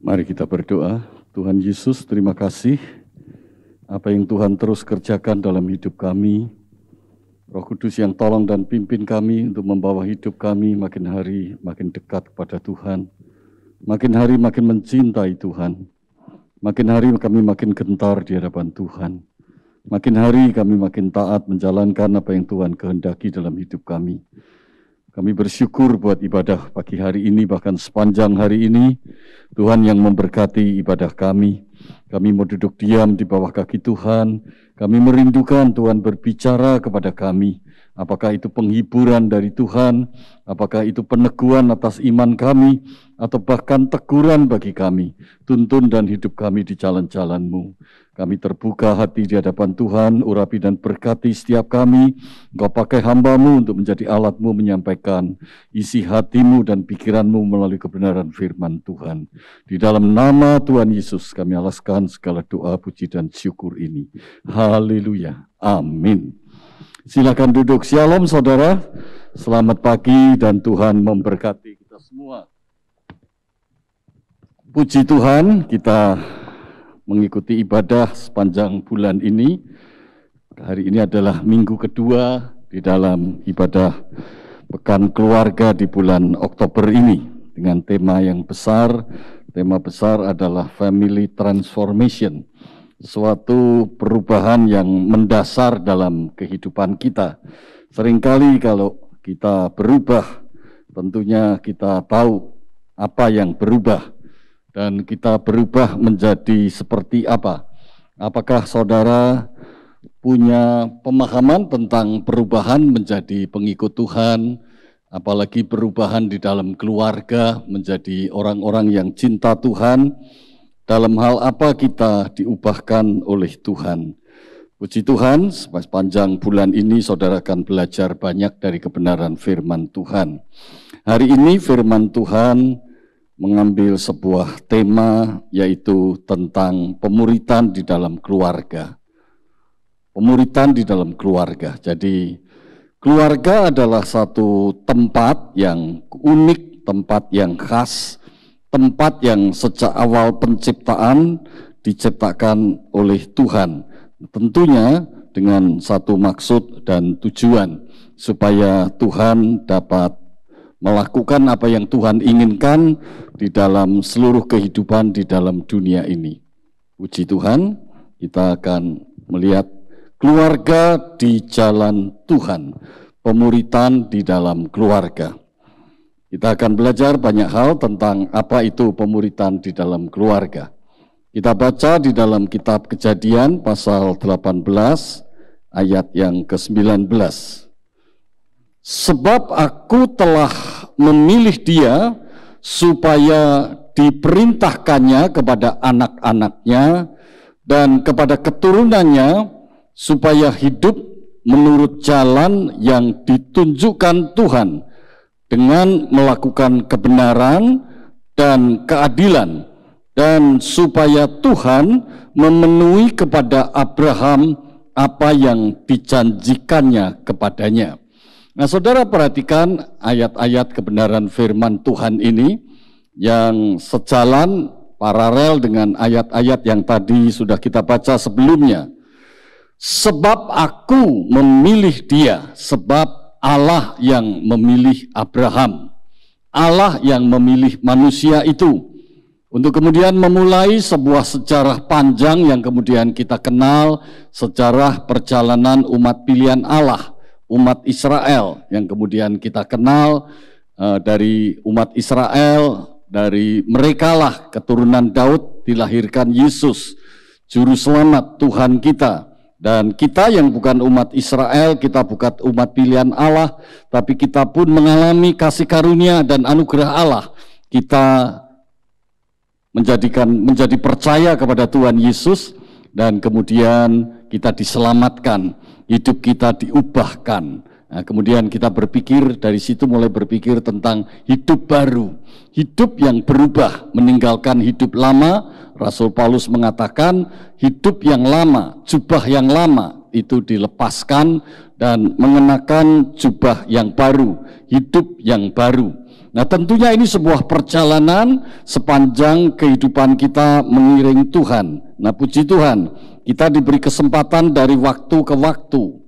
Mari kita berdoa. Tuhan Yesus, terima kasih apa yang Tuhan terus kerjakan dalam hidup kami. Roh Kudus yang tolong dan pimpin kami untuk membawa hidup kami makin hari makin dekat kepada Tuhan. Makin hari makin mencintai Tuhan. Makin hari kami makin gentar di hadapan Tuhan. Makin hari kami makin taat menjalankan apa yang Tuhan kehendaki dalam hidup kami. Kami bersyukur buat ibadah pagi hari ini, bahkan sepanjang hari ini, Tuhan yang memberkati ibadah kami. Kami mau duduk diam di bawah kaki Tuhan. Kami merindukan Tuhan berbicara kepada kami. Apakah itu penghiburan dari Tuhan, apakah itu peneguhan atas iman kami, atau bahkan teguran bagi kami. Tuntun dan hidup kami di jalan-jalan-Mu. Kami terbuka hati di hadapan Tuhan, urapi dan berkati setiap kami. Engkau pakai hamba-Mu untuk menjadi alat-Mu menyampaikan isi hati-Mu dan pikiran-Mu melalui kebenaran firman Tuhan. Di dalam nama Tuhan Yesus kami alaskan segala doa, puji dan syukur ini. Haleluya. Amin. Silakan duduk. Shalom saudara. Selamat pagi dan Tuhan memberkati kita semua. Puji Tuhan, kita mengikuti ibadah sepanjang bulan ini. Hari ini adalah minggu kedua di dalam ibadah Pekan Keluarga di bulan Oktober ini dengan tema yang besar. Tema besar adalah Family Transformation, suatu perubahan yang mendasar dalam kehidupan kita. Seringkali kalau kita berubah, tentunya kita tahu apa yang berubah. Dan kita berubah menjadi seperti apa? Apakah saudara punya pemahaman tentang perubahan menjadi pengikut Tuhan, apalagi perubahan di dalam keluarga menjadi orang-orang yang cinta Tuhan? Dalam hal apa kita diubahkan oleh Tuhan? Puji Tuhan, sepanjang bulan ini saudara akan belajar banyak dari kebenaran firman Tuhan. Hari ini firman Tuhan mengambil sebuah tema, yaitu tentang pemuritan di dalam keluarga. Pemuritan di dalam keluarga. Jadi keluarga adalah satu tempat yang unik, tempat yang khas, tempat yang sejak awal penciptaan diciptakan oleh Tuhan. Tentunya dengan satu maksud dan tujuan, supaya Tuhan dapat melakukan apa yang Tuhan inginkan di dalam seluruh kehidupan di dalam dunia ini. Puji Tuhan, kita akan melihat keluarga di jalan Tuhan, pemuritan di dalam keluarga. Kita akan belajar banyak hal tentang apa itu pemuritan di dalam keluarga. Kita baca di dalam kitab Kejadian pasal 18 ayat yang ke-19. Sebab aku telah memilih dia supaya diperintahkannya kepada anak-anaknya dan kepada keturunannya supaya hidup menurut jalan yang ditunjukkan Tuhan dengan melakukan kebenaran dan keadilan, dan supaya Tuhan memenuhi kepada Abraham apa yang dijanjikannya kepadanya. Nah, saudara perhatikan ayat-ayat kebenaran firman Tuhan ini yang sejalan paralel dengan ayat-ayat yang tadi sudah kita baca sebelumnya. Sebab aku memilih dia, sebab Allah yang memilih Abraham, Allah yang memilih manusia itu, untuk kemudian memulai sebuah sejarah panjang yang kemudian kita kenal, sejarah perjalanan umat pilihan Allah, umat Israel, yang kemudian kita kenal dari umat Israel, dari merekalah keturunan Daud dilahirkan Yesus, Juru Selamat Tuhan kita. Dan kita yang bukan umat Israel, kita bukan umat pilihan Allah, tapi kita pun mengalami kasih karunia dan anugerah Allah. Kita menjadi percaya kepada Tuhan Yesus, dan kemudian kita diselamatkan, hidup kita diubahkan. Nah, kemudian kita berpikir, dari situ mulai berpikir tentang hidup baru, hidup yang berubah, meninggalkan hidup lama. Rasul Paulus mengatakan hidup yang lama, jubah yang lama itu dilepaskan dan mengenakan jubah yang baru, hidup yang baru. Nah, tentunya ini sebuah perjalanan sepanjang kehidupan kita mengiring Tuhan. Nah, puji Tuhan, kita diberi kesempatan dari waktu ke waktu.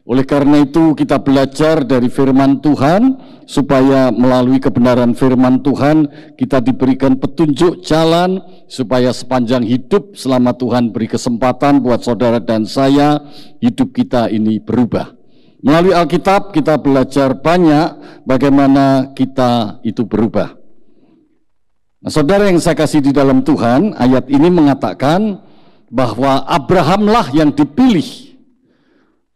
Oleh karena itu kita belajar dari firman Tuhan, supaya melalui kebenaran firman Tuhan kita diberikan petunjuk jalan, supaya sepanjang hidup selama Tuhan beri kesempatan buat saudara dan saya, hidup kita ini berubah. Melalui Alkitab kita belajar banyak bagaimana kita itu berubah. Nah, saudara yang saya kasih di dalam Tuhan, ayat ini mengatakan bahwa Abrahamlah yang dipilih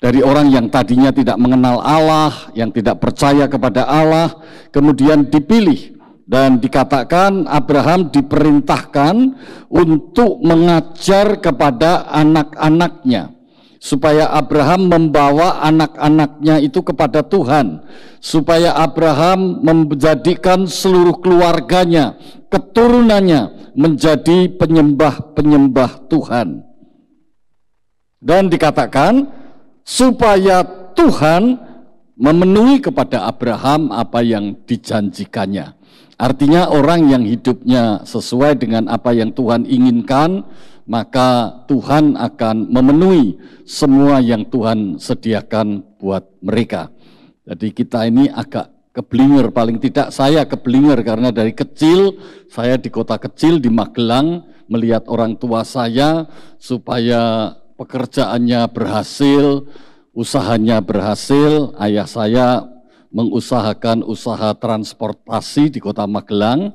dari orang yang tadinya tidak mengenal Allah, yang tidak percaya kepada Allah, kemudian dipilih. Dan dikatakan Abraham diperintahkan untuk mengajar kepada anak-anaknya, supaya Abraham membawa anak-anaknya itu kepada Tuhan, supaya Abraham menjadikan seluruh keluarganya, keturunannya menjadi penyembah-penyembah Tuhan. Dan dikatakan supaya Tuhan memenuhi kepada Abraham apa yang dijanjikannya. Artinya orang yang hidupnya sesuai dengan apa yang Tuhan inginkan, maka Tuhan akan memenuhi semua yang Tuhan sediakan buat mereka. Jadi kita ini agak keblinger, paling tidak saya keblinger karena dari kecil, saya di kota kecil di Magelang melihat orang tua saya supaya pekerjaannya berhasil, usahanya berhasil. Ayah saya mengusahakan usaha transportasi di kota Magelang.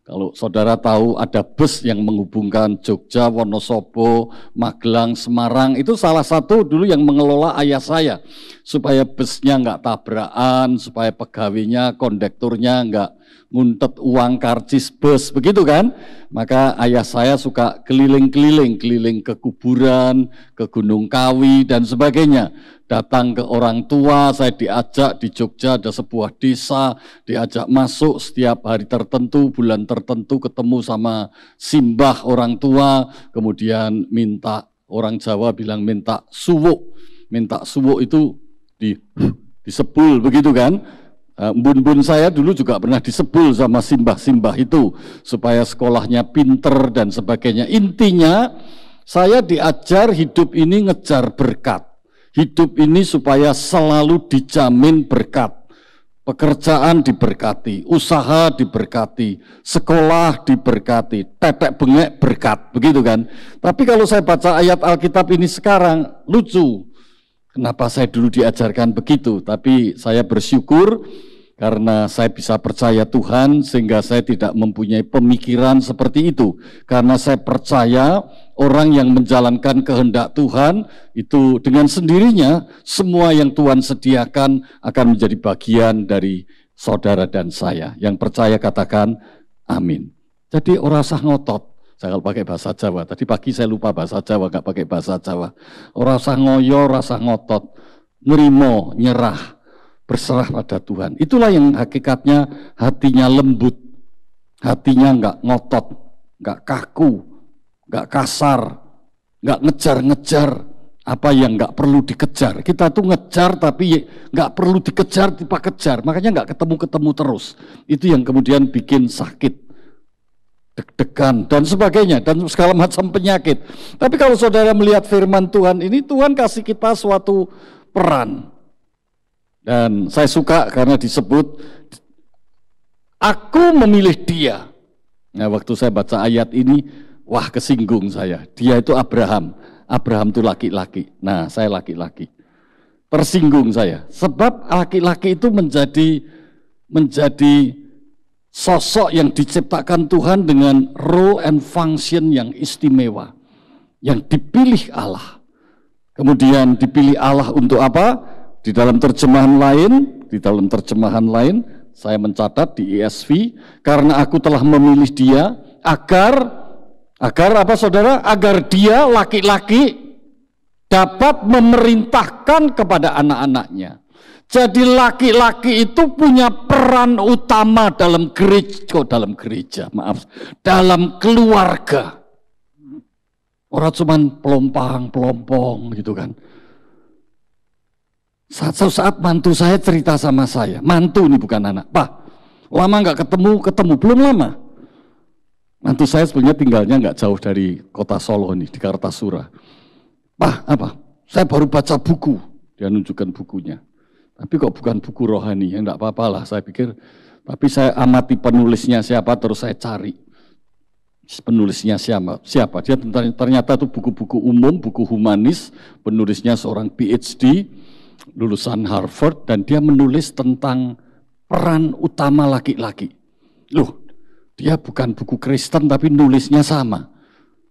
Kalau saudara tahu ada bus yang menghubungkan Jogja, Wonosobo, Magelang, Semarang, itu salah satu dulu yang mengelola ayah saya. Supaya busnya nggak tabrakan, supaya pegawainya, kondekturnya nggak nguntet uang karcis bus, begitu kan? Maka ayah saya suka keliling ke kuburan, ke Gunung Kawi dan sebagainya. Datang ke orang tua, saya diajak di Jogja ada sebuah desa, diajak masuk setiap hari tertentu, bulan tertentu ketemu sama simbah orang tua, kemudian minta, orang Jawa bilang minta suwuk. Minta suwuk itu disebul, begitu kan? Bun-bun saya dulu juga pernah disebul sama simbah-simbah itu supaya sekolahnya pinter dan sebagainya. Intinya saya diajar hidup ini ngejar berkat. Hidup ini supaya selalu dijamin berkat. Pekerjaan diberkati, usaha diberkati, sekolah diberkati, tetek bengek berkat, begitu kan. Tapi kalau saya baca ayat Alkitab ini sekarang lucu. Kenapa saya dulu diajarkan begitu, tapi saya bersyukur karena saya bisa percaya Tuhan sehingga saya tidak mempunyai pemikiran seperti itu. Karena saya percaya orang yang menjalankan kehendak Tuhan itu dengan sendirinya semua yang Tuhan sediakan akan menjadi bagian dari saudara dan saya. Yang percaya katakan amin. Jadi ora usah ngotot. Saya kalau pakai bahasa Jawa, tadi pagi saya lupa bahasa Jawa, nggak pakai bahasa Jawa. Ora usah ngoyo, ora usah ngotot, nerimo, nyerah, berserah pada Tuhan. Itulah yang hakikatnya hatinya lembut, hatinya nggak ngotot, nggak kaku, nggak kasar, nggak ngejar-ngejar apa yang nggak perlu dikejar. Kita tuh ngejar tapi nggak perlu dikejar, tiba kejar, makanya nggak ketemu-ketemu terus. Itu yang kemudian bikin sakit, deg-degan dan sebagainya dan segala macam penyakit. Tapi kalau saudara melihat firman Tuhan ini, Tuhan kasih kita suatu peran. Dan saya suka karena disebut aku memilih dia. Nah, waktu saya baca ayat ini, wah kesinggung saya. Dia itu Abraham. Abraham itu laki-laki. Nah, saya laki-laki. Tersinggung saya. Sebab laki-laki itu menjadi sosok yang diciptakan Tuhan dengan role and function yang istimewa. Yang dipilih Allah. Kemudian dipilih Allah untuk apa? Di dalam terjemahan lain, saya mencatat di ESV, karena aku telah memilih dia agar apa saudara? Agar dia laki-laki dapat memerintahkan kepada anak-anaknya. Jadi laki-laki itu punya peran utama dalam keluarga. Orang cuman pelompong gitu kan. Suatu saat mantu saya cerita sama saya, mantu ini bukan anak, Pak, Lama nggak ketemu, belum lama. Mantu saya sebenarnya tinggalnya nggak jauh dari kota Solo nih, di Kartasura. Pak, apa? Saya baru baca buku. Dia nunjukkan bukunya. Tapi kok bukan buku rohani, ya enggak apa-apa lah. Saya pikir, tapi saya amati penulisnya siapa, terus saya cari. Penulisnya siapa? Dia ternyata itu buku-buku umum, buku humanis, penulisnya seorang PhD, lulusan Harvard, dan dia menulis tentang peran utama laki-laki. Loh, dia bukan buku Kristen, tapi nulisnya sama.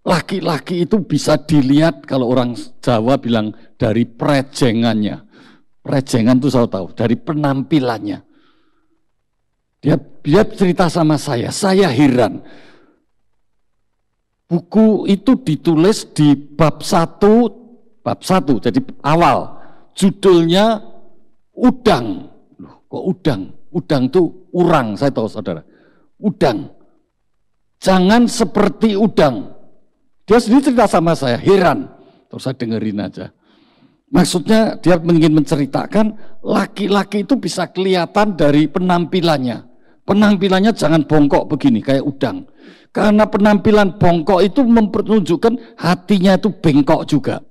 Laki-laki itu bisa dilihat, kalau orang Jawa bilang, dari prejengannya. Prejengan itu saya tahu, dari penampilannya. Dia cerita sama saya heran. Buku itu ditulis di bab 1, jadi awal. Judulnya Udang. Loh, kok udang? Udang itu urang, saya tahu saudara. Udang. Jangan seperti udang. Dia sendiri cerita sama saya, heran. Terus saya dengerin aja. Maksudnya dia ingin menceritakan laki-laki itu bisa kelihatan dari penampilannya. Penampilannya jangan bongkok begini kayak udang. Karena penampilan bongkok itu menunjukkan hatinya itu bengkok juga.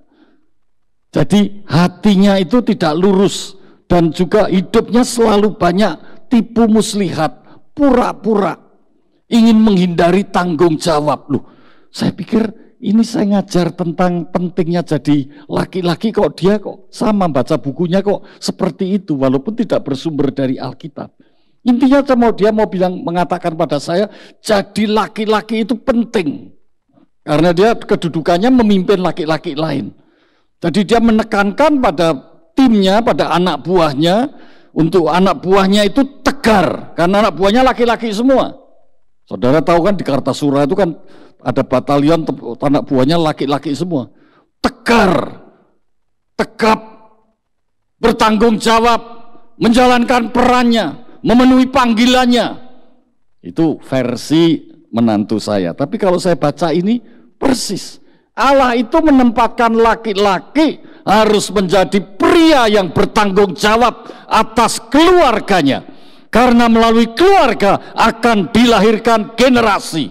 Jadi hatinya itu tidak lurus dan juga hidupnya selalu banyak tipu muslihat, pura-pura, ingin menghindari tanggung jawab. Loh, saya pikir ini saya ngajar tentang pentingnya jadi laki-laki, kok dia kok sama baca bukunya kok seperti itu walaupun tidak bersumber dari Alkitab. Intinya dia mau mengatakan pada saya, jadi laki-laki itu penting. Karena dia kedudukannya memimpin laki-laki lain. Jadi dia menekankan pada timnya, pada anak buahnya, untuk anak buahnya itu tegar. Karena anak buahnya laki-laki semua. Saudara tahu kan di Kartasura itu kan ada batalion anak buahnya laki-laki semua. Tegar, tegap, bertanggung jawab, menjalankan perannya, memenuhi panggilannya. Itu versi menantu saya. Tapi kalau saya baca ini persis. Allah itu menempatkan laki-laki harus menjadi pria yang bertanggung jawab atas keluarganya. Karena melalui keluarga akan dilahirkan generasi.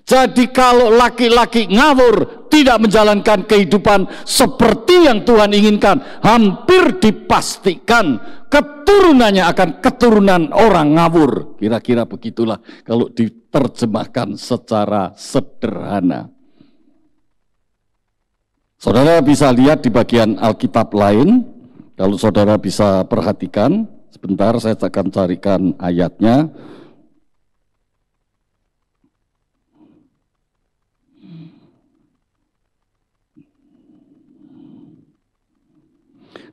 Jadi kalau laki-laki ngawur, tidak menjalankan kehidupan seperti yang Tuhan inginkan, hampir dipastikan keturunannya akan keturunan orang ngawur. Kira-kira begitulah kalau diterjemahkan secara sederhana. Saudara bisa lihat di bagian Alkitab lain, kalau saudara bisa perhatikan, sebentar saya akan carikan ayatnya.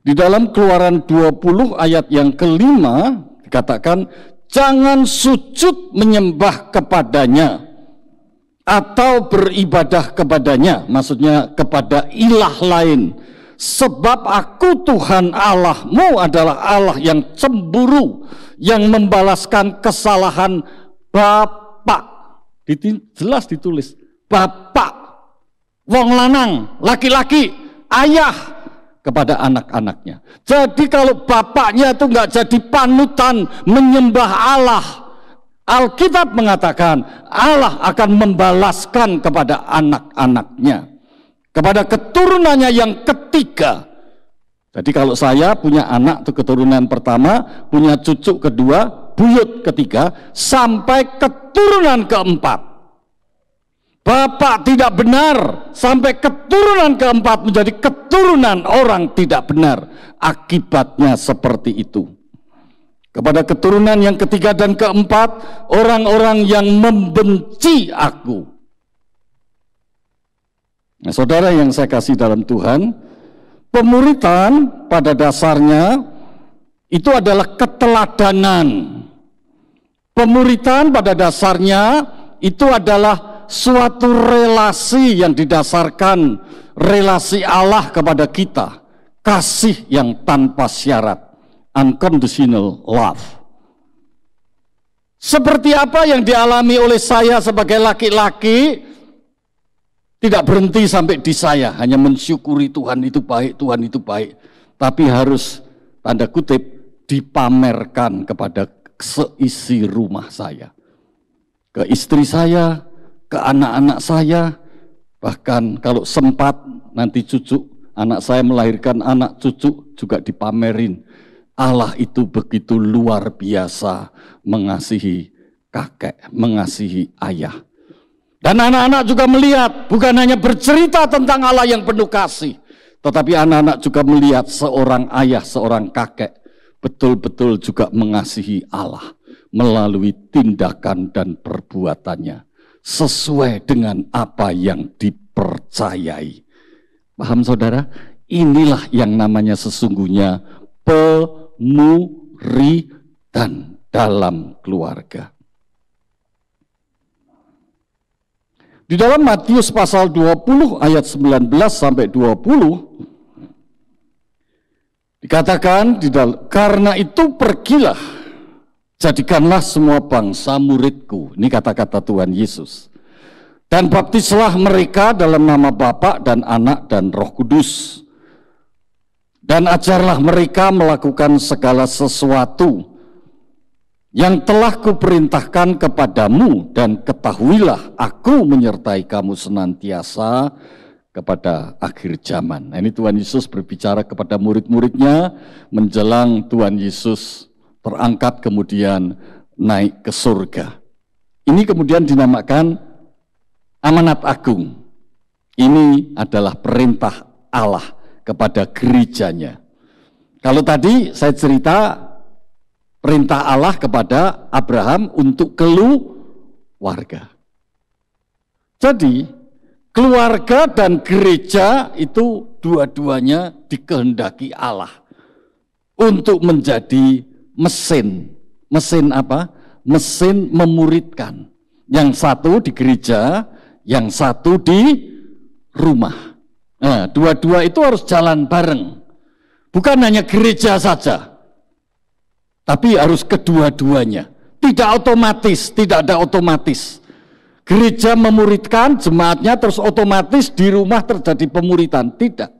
Di dalam Keluaran 20 ayat yang kelima dikatakan, jangan sujud menyembah kepadanya atau beribadah kepadanya, maksudnya kepada ilah lain. Sebab aku Tuhan Allahmu adalah Allah yang cemburu, yang membalaskan kesalahan bapak. Jelas ditulis, bapak, wong lanang, laki-laki, ayah, kepada anak-anaknya. Jadi kalau bapaknya itu nggak jadi panutan menyembah Allah, Alkitab mengatakan Allah akan membalaskan kepada anak-anaknya, kepada keturunannya yang ketiga. Jadi kalau saya punya anak itu keturunan pertama, punya cucu kedua, buyut ketiga, sampai keturunan keempat. Bapak tidak benar sampai keturunan keempat menjadi keturunan orang tidak benar. Akibatnya seperti itu. Kepada keturunan yang ketiga dan keempat, orang-orang yang membenci aku. Nah, saudara yang saya kasih dalam Tuhan, pemuritan pada dasarnya itu adalah keteladanan. Pemuritan pada dasarnya itu adalah suatu relasi yang didasarkan relasi Allah kepada kita, kasih yang tanpa syarat, unconditional love. Seperti apa yang dialami oleh saya sebagai laki-laki, tidak berhenti sampai di saya, hanya mensyukuri Tuhan itu baik, Tuhan itu baik, tapi harus tanda kutip dipamerkan kepada seisi rumah saya. Ke istri saya, ke anak-anak saya, bahkan kalau sempat nanti cucu, anak saya melahirkan anak cucu juga dipamerin. Allah itu begitu luar biasa mengasihi kakek, mengasihi ayah. Dan anak-anak juga melihat, bukan hanya bercerita tentang Allah yang penuh kasih, tetapi anak-anak juga melihat seorang ayah, seorang kakek, betul-betul juga mengasihi Allah melalui tindakan dan perbuatannya, sesuai dengan apa yang dipercayai. Paham saudara? Inilah yang namanya sesungguhnya pemuridan dalam keluarga. Di dalam Matius pasal 20 ayat 19 sampai 20 dikatakan karena itu pergilah, jadikanlah semua bangsa muridku. Ini kata-kata Tuhan Yesus. Dan baptislah mereka dalam nama Bapa dan Anak dan Roh Kudus. Dan ajarlah mereka melakukan segala sesuatu yang telah kuperintahkan kepadamu, dan ketahuilah aku menyertai kamu senantiasa kepada akhir zaman. Nah, ini Tuhan Yesus berbicara kepada murid-muridnya menjelang Tuhan Yesus terangkat kemudian naik ke surga. Ini kemudian dinamakan amanat agung. Ini adalah perintah Allah kepada gerejanya. Kalau tadi saya cerita perintah Allah kepada Abraham untuk keluarga. Jadi keluarga dan gereja itu dua-duanya dikehendaki Allah untuk menjadi mesin. Mesin apa? Mesin memuridkan. Yang satu di gereja, yang satu di rumah. Nah, dua-dua itu harus jalan bareng. Bukan hanya gereja saja, tapi harus kedua-duanya. Tidak otomatis, tidak ada otomatis. Gereja memuridkan jemaatnya terus otomatis di rumah terjadi pemuridan. Tidak.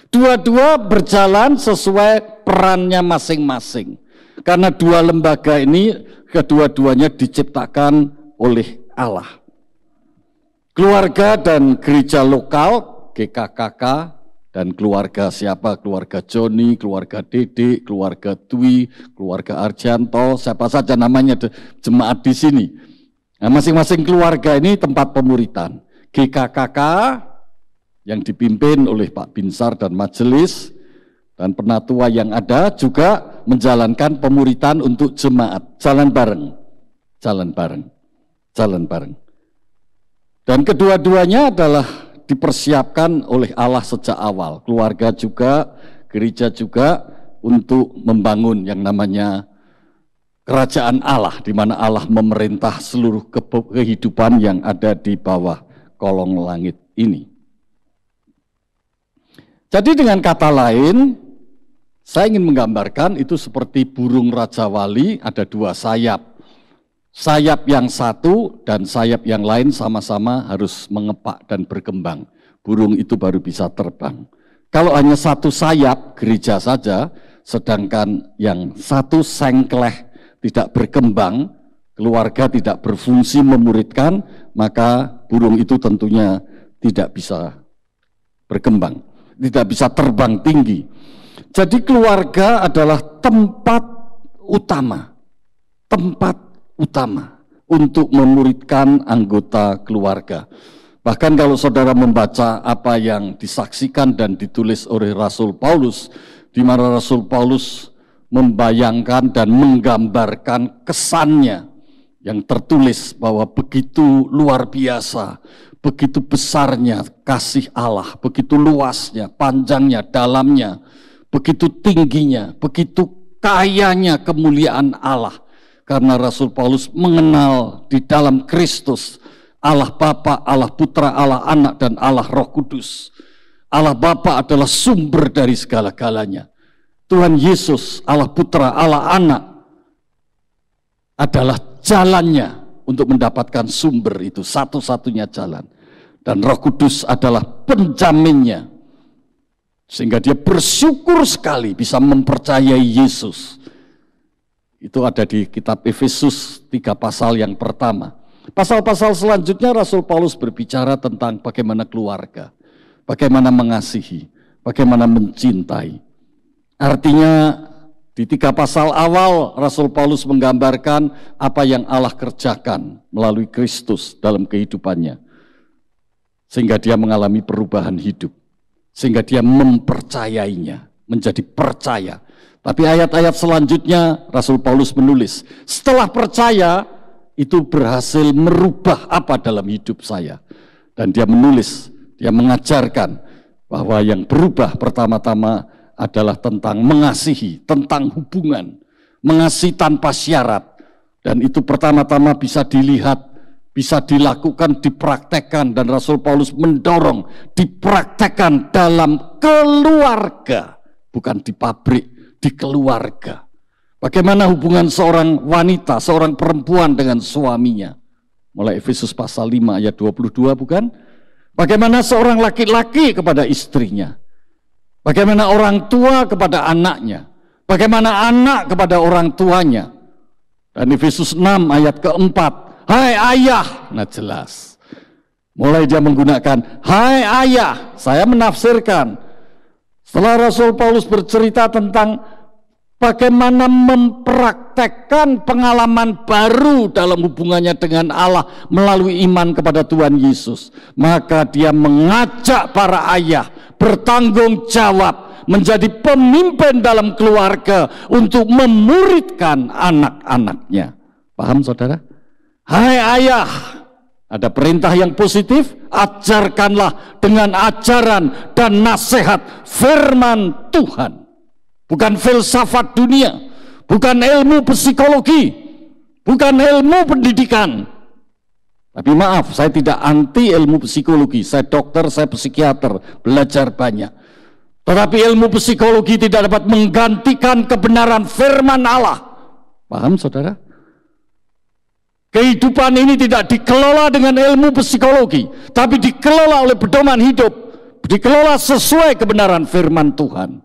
Dua-dua berjalan sesuai perannya masing-masing. Karena dua lembaga ini kedua-duanya diciptakan oleh Allah. Keluarga dan gereja lokal, GKKK, dan keluarga siapa? Keluarga Joni, keluarga Dede, keluarga Dwi, keluarga Arjanto, siapa saja namanya jemaat di sini. Nah, masing-masing keluarga ini tempat pemuridan. GKKK yang dipimpin oleh Pak Binsar dan majelis, dan penatua yang ada juga menjalankan pemuridan untuk jemaat. Jalan bareng, jalan bareng, jalan bareng. Dan kedua-duanya adalah dipersiapkan oleh Allah sejak awal. Keluarga juga, gereja juga untuk membangun yang namanya kerajaan Allah, di mana Allah memerintah seluruh kehidupan yang ada di bawah kolong langit ini. Jadi dengan kata lain, saya ingin menggambarkan itu seperti burung Raja Wali, ada dua sayap. Sayap yang satu dan sayap yang lain sama-sama harus mengepak dan berkembang. Burung itu baru bisa terbang. Kalau hanya satu sayap, gereja saja, sedangkan yang satu sengkleh tidak berkembang, keluarga tidak berfungsi memuridkan, maka burung itu tentunya tidak bisa berkembang, tidak bisa terbang tinggi. Jadi keluarga adalah tempat utama untuk memuridkan anggota keluarga. Bahkan kalau saudara membaca apa yang disaksikan dan ditulis oleh Rasul Paulus, di mana Rasul Paulus membayangkan dan menggambarkan kesannya yang tertulis bahwa begitu luar biasa, begitu besarnya kasih Allah, begitu luasnya, panjangnya, dalamnya, begitu tingginya, begitu kayanya kemuliaan Allah. Karena Rasul Paulus mengenal di dalam Kristus Allah Bapa, Allah Putra, Allah Anak, dan Allah Roh Kudus. Allah Bapa adalah sumber dari segala-galanya. Tuhan Yesus, Allah Putra, Allah Anak adalah jalannya untuk mendapatkan sumber itu, satu-satunya jalan. Dan Roh Kudus adalah penjaminnya. Sehingga dia bersyukur sekali bisa mempercayai Yesus. Itu ada di kitab Efesus 3 pasal yang pertama. Pasal-pasal selanjutnya Rasul Paulus berbicara tentang bagaimana keluarga, bagaimana mengasihi, bagaimana mencintai. Artinya di 3 pasal awal Rasul Paulus menggambarkan apa yang Allah kerjakan melalui Kristus dalam kehidupannya. Sehingga dia mengalami perubahan hidup. Sehingga dia mempercayainya, menjadi percaya. Tapi ayat-ayat selanjutnya Rasul Paulus menulis, setelah percaya itu berhasil merubah apa dalam hidup saya. Dan dia menulis, dia mengajarkan bahwa yang berubah pertama-tama adalah tentang mengasihi, tentang hubungan, mengasihi tanpa syarat. Dan itu pertama-tama bisa dilihat, bisa dilakukan, dipraktekkan, dan Rasul Paulus mendorong dipraktekkan dalam keluarga, bukan di pabrik, di keluarga. Bagaimana hubungan seorang wanita, seorang perempuan dengan suaminya. Mulai Efesus pasal 5 ayat 22 bukan? Bagaimana seorang laki-laki kepada istrinya. Bagaimana orang tua kepada anaknya. Bagaimana anak kepada orang tuanya. Dan Efesus 6 ayat keempat. Hai ayah. Nah jelas. Mulai dia menggunakan hai ayah. Saya menafsirkan. Setelah Rasul Paulus bercerita tentang bagaimana mempraktekkan pengalaman baru dalam hubungannya dengan Allah melalui iman kepada Tuhan Yesus. Maka dia mengajak para ayah bertanggung jawab menjadi pemimpin dalam keluarga untuk memuridkan anak-anaknya. Paham saudara? Hai ayah, ada perintah yang positif, ajarkanlah dengan ajaran dan nasihat firman Tuhan. Bukan filsafat dunia, bukan ilmu psikologi, bukan ilmu pendidikan. Tapi maaf, saya tidak anti ilmu psikologi. Saya dokter, saya psikiater, belajar banyak. Tetapi ilmu psikologi tidak dapat menggantikan kebenaran firman Allah. Paham saudara? Kehidupan ini tidak dikelola dengan ilmu psikologi, tapi dikelola oleh pedoman hidup, dikelola sesuai kebenaran firman Tuhan.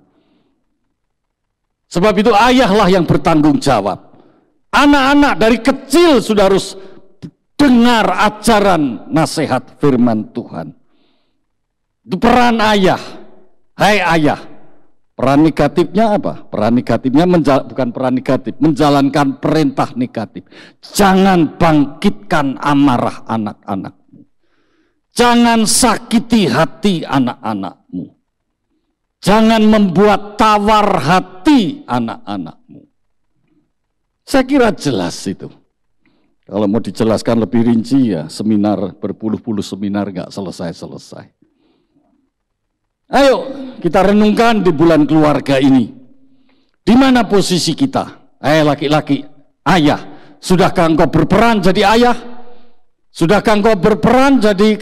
Sebab itu ayahlah yang bertanggung jawab. Anak-anak dari kecil sudah harus dengar ajaran nasihat firman Tuhan. Itu peran ayah. Hai ayah. Peran negatifnya apa? Peran negatifnya bukan peran negatif, menjalankan perintah negatif. Jangan bangkitkan amarah anak-anakmu. Jangan sakiti hati anak-anakmu. Jangan membuat tawar hati anak-anakmu. Saya kira jelas itu. Kalau mau dijelaskan lebih rinci ya seminar, berpuluh-puluh seminar nggak selesai-selesai. Ayo kita renungkan di bulan keluarga ini. Di mana posisi kita? Laki-laki, ayah. Sudahkah engkau berperan jadi ayah? Sudahkah engkau berperan jadi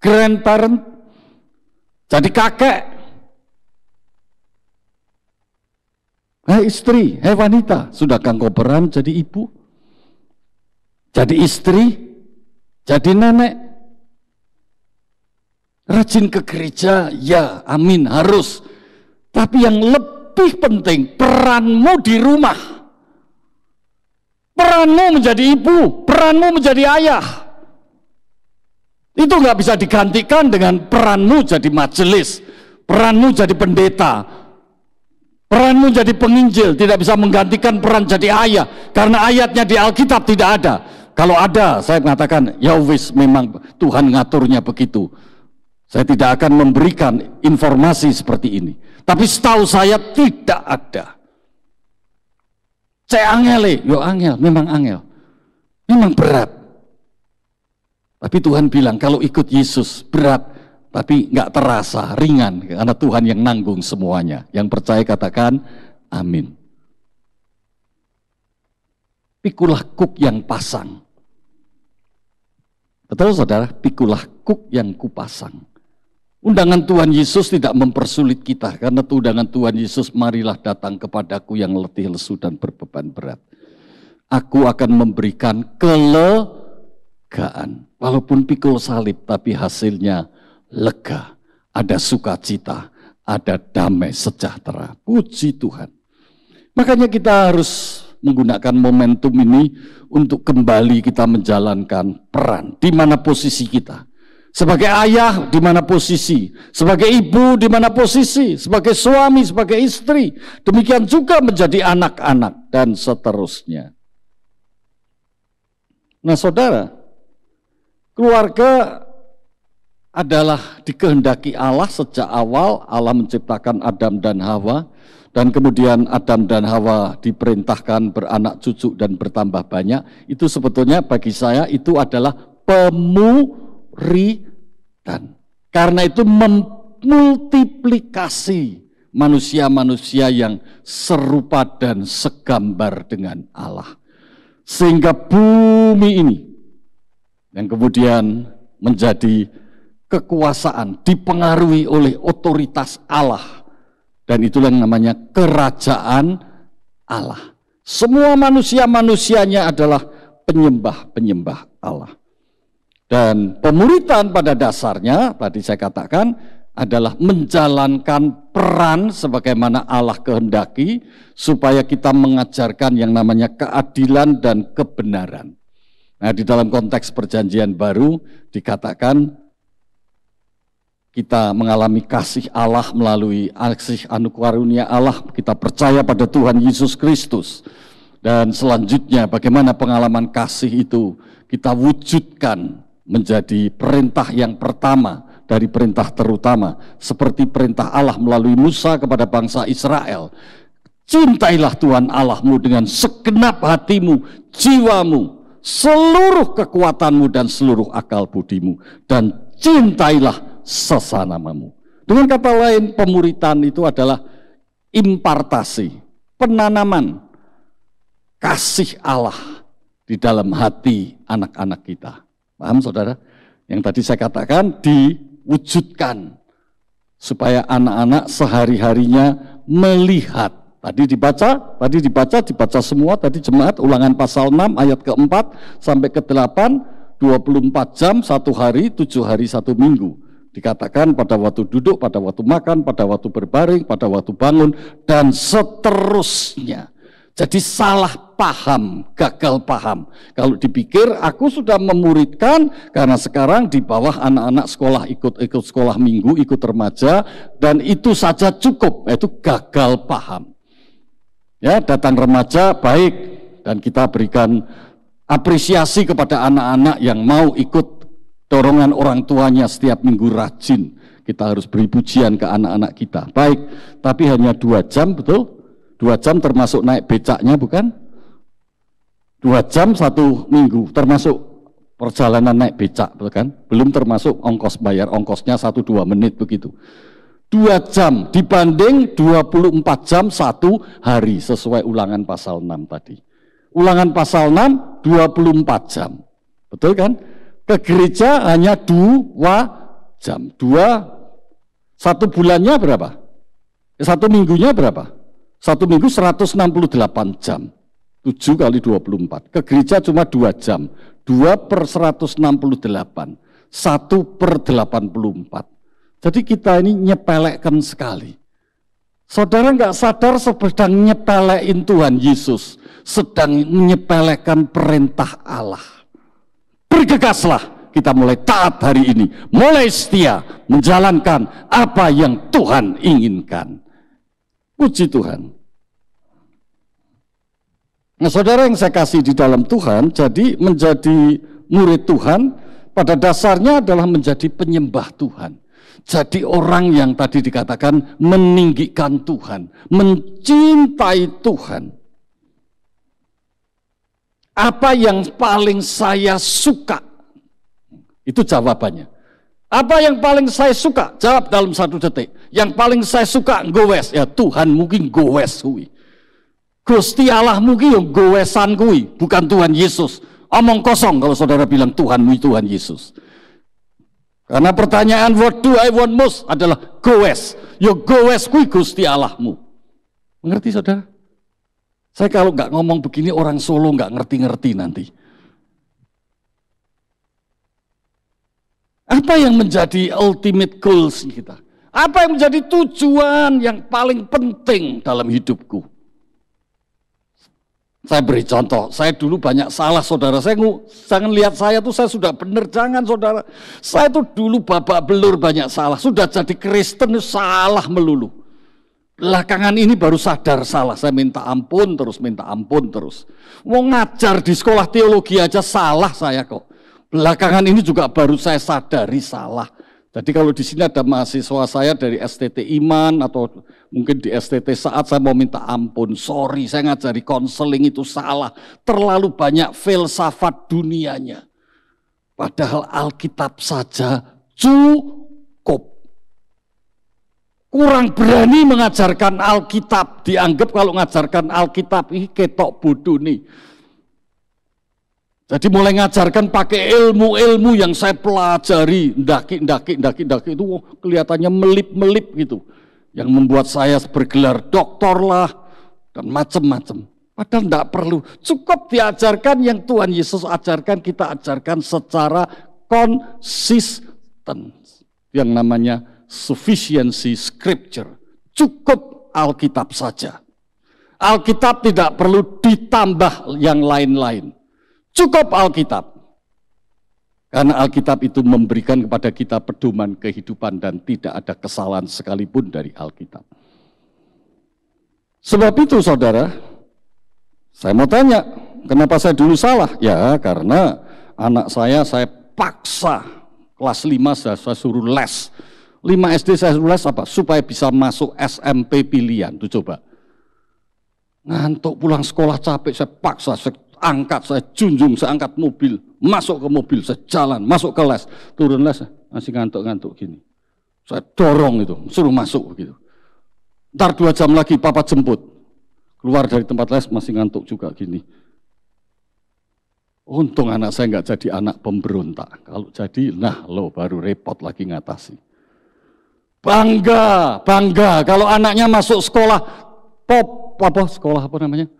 grandparent? Jadi kakek? Hai istri, hai wanita, sudahkah engkau berperan jadi ibu? Jadi istri? Jadi nenek? Rajin ke gereja? Ya, amin, harus. Tapi yang lebih penting, peranmu di rumah. Peranmu menjadi ibu, peranmu menjadi ayah. Itu nggak bisa digantikan dengan peranmu jadi majelis, peranmu jadi pendeta, peranmu jadi penginjil. Tidak bisa menggantikan peran jadi ayah, karena ayatnya di Alkitab tidak ada. Kalau ada, saya mengatakan, ya wis, memang Tuhan ngaturnya begitu. Saya tidak akan memberikan informasi seperti ini. Tapi setahu saya tidak ada. Saya angel, yo angel, memang angel. Memang berat. Tapi Tuhan bilang, kalau ikut Yesus berat, tapi nggak terasa, ringan. Karena Tuhan yang nanggung semuanya. Yang percaya katakan, amin. Pikulah kuk yang pasang. Betul saudara, pikulah kuk yang kupasang. Undangan Tuhan Yesus tidak mempersulit kita, karena undangan Tuhan Yesus, marilah datang kepadaku yang letih lesu dan berbeban berat. Aku akan memberikan kelegaan. Walaupun pikul salib, tapi hasilnya lega. Ada sukacita, ada damai sejahtera. Puji Tuhan. Makanya kita harus menggunakan momentum ini untuk kembali kita menjalankan peran. Di mana posisi kita? Sebagai ayah, di mana posisi? Sebagai ibu, di mana posisi? Sebagai suami, sebagai istri. Demikian juga menjadi anak-anak dan seterusnya. Nah, saudara, keluarga adalah dikehendaki Allah sejak awal. Allah menciptakan Adam dan Hawa, dan kemudian Adam dan Hawa diperintahkan beranak cucu dan bertambah banyak. Itu sebetulnya bagi saya itu adalah pemuritan. Karena itu memultiplikasi manusia-manusia yang serupa dan segambar dengan Allah. Sehingga bumi ini yang kemudian menjadi kekuasaan dipengaruhi oleh otoritas Allah. Dan itulah yang namanya kerajaan Allah. Semua manusia-manusianya adalah penyembah-penyembah Allah. Dan pemuritan pada dasarnya, tadi saya katakan, adalah menjalankan peran sebagaimana Allah kehendaki, supaya kita mengajarkan yang namanya keadilan dan kebenaran. Nah, di dalam konteks perjanjian baru dikatakan, kita mengalami kasih Allah melalui kasih anugerah karunia Allah, kita percaya pada Tuhan Yesus Kristus. Dan selanjutnya bagaimana pengalaman kasih itu kita wujudkan menjadi perintah yang pertama dari perintah terutama, seperti perintah Allah melalui Musa kepada bangsa Israel. Cintailah Tuhan Allahmu dengan segenap hatimu, jiwamu, seluruh kekuatanmu dan seluruh akal budimu, dan cintailah sesamamu. Dengan kata lain, pemuritan itu adalah impartasi, penanaman kasih Allah di dalam hati anak-anak kita. Paham saudara? Yang tadi saya katakan diwujudkan supaya anak-anak sehari-harinya melihat. Tadi dibaca semua, tadi jemaat, Ulangan pasal 6 ayat keempat sampai ke-8, 24 jam 1 hari, 7 hari 1 minggu. Dikatakan pada waktu duduk, pada waktu makan, pada waktu berbaring, pada waktu bangun, dan seterusnya. Jadi salah paham, gagal paham. Kalau dipikir aku sudah memuridkan karena sekarang di bawah anak-anak sekolah ikut sekolah minggu, ikut remaja, dan itu saja cukup. Itu gagal paham. Ya, datang remaja baik, dan kita berikan apresiasi kepada anak-anak yang mau ikut dorongan orang tuanya setiap minggu rajin. Kita harus beri pujian ke anak-anak kita. Baik, tapi hanya 2 jam, betul? 2 jam termasuk naik becaknya, bukan? 2 jam 1 minggu termasuk perjalanan naik becak, betul kan? Belum termasuk ongkos bayar, ongkosnya 1-2 menit begitu. 2 jam dibanding 24 jam 1 hari sesuai Ulangan pasal 6 tadi. Ulangan pasal 6 24 jam. Betul kan? Ke gereja hanya 2 jam. 1 bulannya berapa? 1 minggunya berapa? 1 minggu 168 jam, 7 kali 24. Ke gereja cuma 2 jam, 2 per 168, 1 per 84. Jadi kita ini nyepelekkan sekali. Saudara nggak sadar sedang nyepelekin Tuhan Yesus, sedang menyepelekan perintah Allah. Bergegaslah, kita mulai taat hari ini, mulai setia menjalankan apa yang Tuhan inginkan. Puji Tuhan. Nah, saudara yang saya kasih di dalam Tuhan, jadi menjadi murid Tuhan pada dasarnya adalah menjadi penyembah Tuhan. Jadi orang yang tadi dikatakan meninggikan Tuhan, mencintai Tuhan. Apa yang paling saya suka? Itu jawabannya. Apa yang paling saya suka? Jawab dalam 1 detik. Yang paling saya suka gowes, ya Tuhan mungkin gowes kuwi. Gusti Allah mungkin yang gowesan kuwi, bukan Tuhan Yesus. Omong kosong kalau saudara bilang Tuhanmu Tuhan Yesus. Karena pertanyaan what do I want most adalah gowes. Ya gowes kuwi Gusti Allahmu. Mengerti saudara? Saya kalau nggak ngomong begini orang Solo nggak ngerti-ngerti nanti. Apa yang menjadi ultimate goals kita? Apa yang menjadi tujuan yang paling penting dalam hidupku? Saya beri contoh, saya dulu banyak salah saudara, jangan lihat saya tuh saya sudah benar, jangan saudara. Saya tuh dulu babak belur banyak salah, sudah jadi Kristen salah melulu. Belakangan ini baru sadar salah, saya minta ampun terus. Mau ngajar di sekolah teologi aja salah saya kok. Belakangan ini juga baru saya sadari salah. Jadi kalau di sini ada mahasiswa saya dari STT Iman atau mungkin di STT Saat, saya mau minta ampun, sorry saya ngajari konseling itu salah, terlalu banyak filsafat dunianya. Padahal Alkitab saja cukup. Kurang berani mengajarkan Alkitab, dianggap kalau mengajarkan Alkitab ini ketok bodoh nih. Jadi mulai ngajarkan pakai ilmu-ilmu yang saya pelajari, ndaki itu kelihatannya melip-melip gitu. Yang membuat saya bergelar doktor lah, dan macam-macam. Padahal tidak perlu, cukup diajarkan yang Tuhan Yesus ajarkan, kita ajarkan secara konsisten. Yang namanya sufficiency scripture. Cukup Alkitab saja. Alkitab tidak perlu ditambah yang lain-lain. Cukup Alkitab. Karena Alkitab itu memberikan kepada kita pedoman kehidupan dan tidak ada kesalahan sekalipun dari Alkitab. Sebab itu saudara, saya mau tanya, kenapa saya dulu salah? Ya karena anak saya paksa kelas 5 saya suruh les. 5 SD saya suruh les apa? Supaya bisa masuk SMP pilihan. Tuh coba. Ngantuk pulang sekolah capek, saya paksa, saya angkat, saya junjung, saya angkat mobil, masuk ke mobil, saya jalan, masuk ke les, turun les, masih ngantuk-ngantuk gini. Saya dorong itu, suruh masuk begitu. Ntar 2 jam lagi papa jemput, keluar dari tempat les masih ngantuk juga gini. Untung anak saya nggak jadi anak pemberontak. Kalau jadi, nah lo baru repot lagi ngatasi. Bangga kalau anaknya masuk sekolah sekolah apa namanya?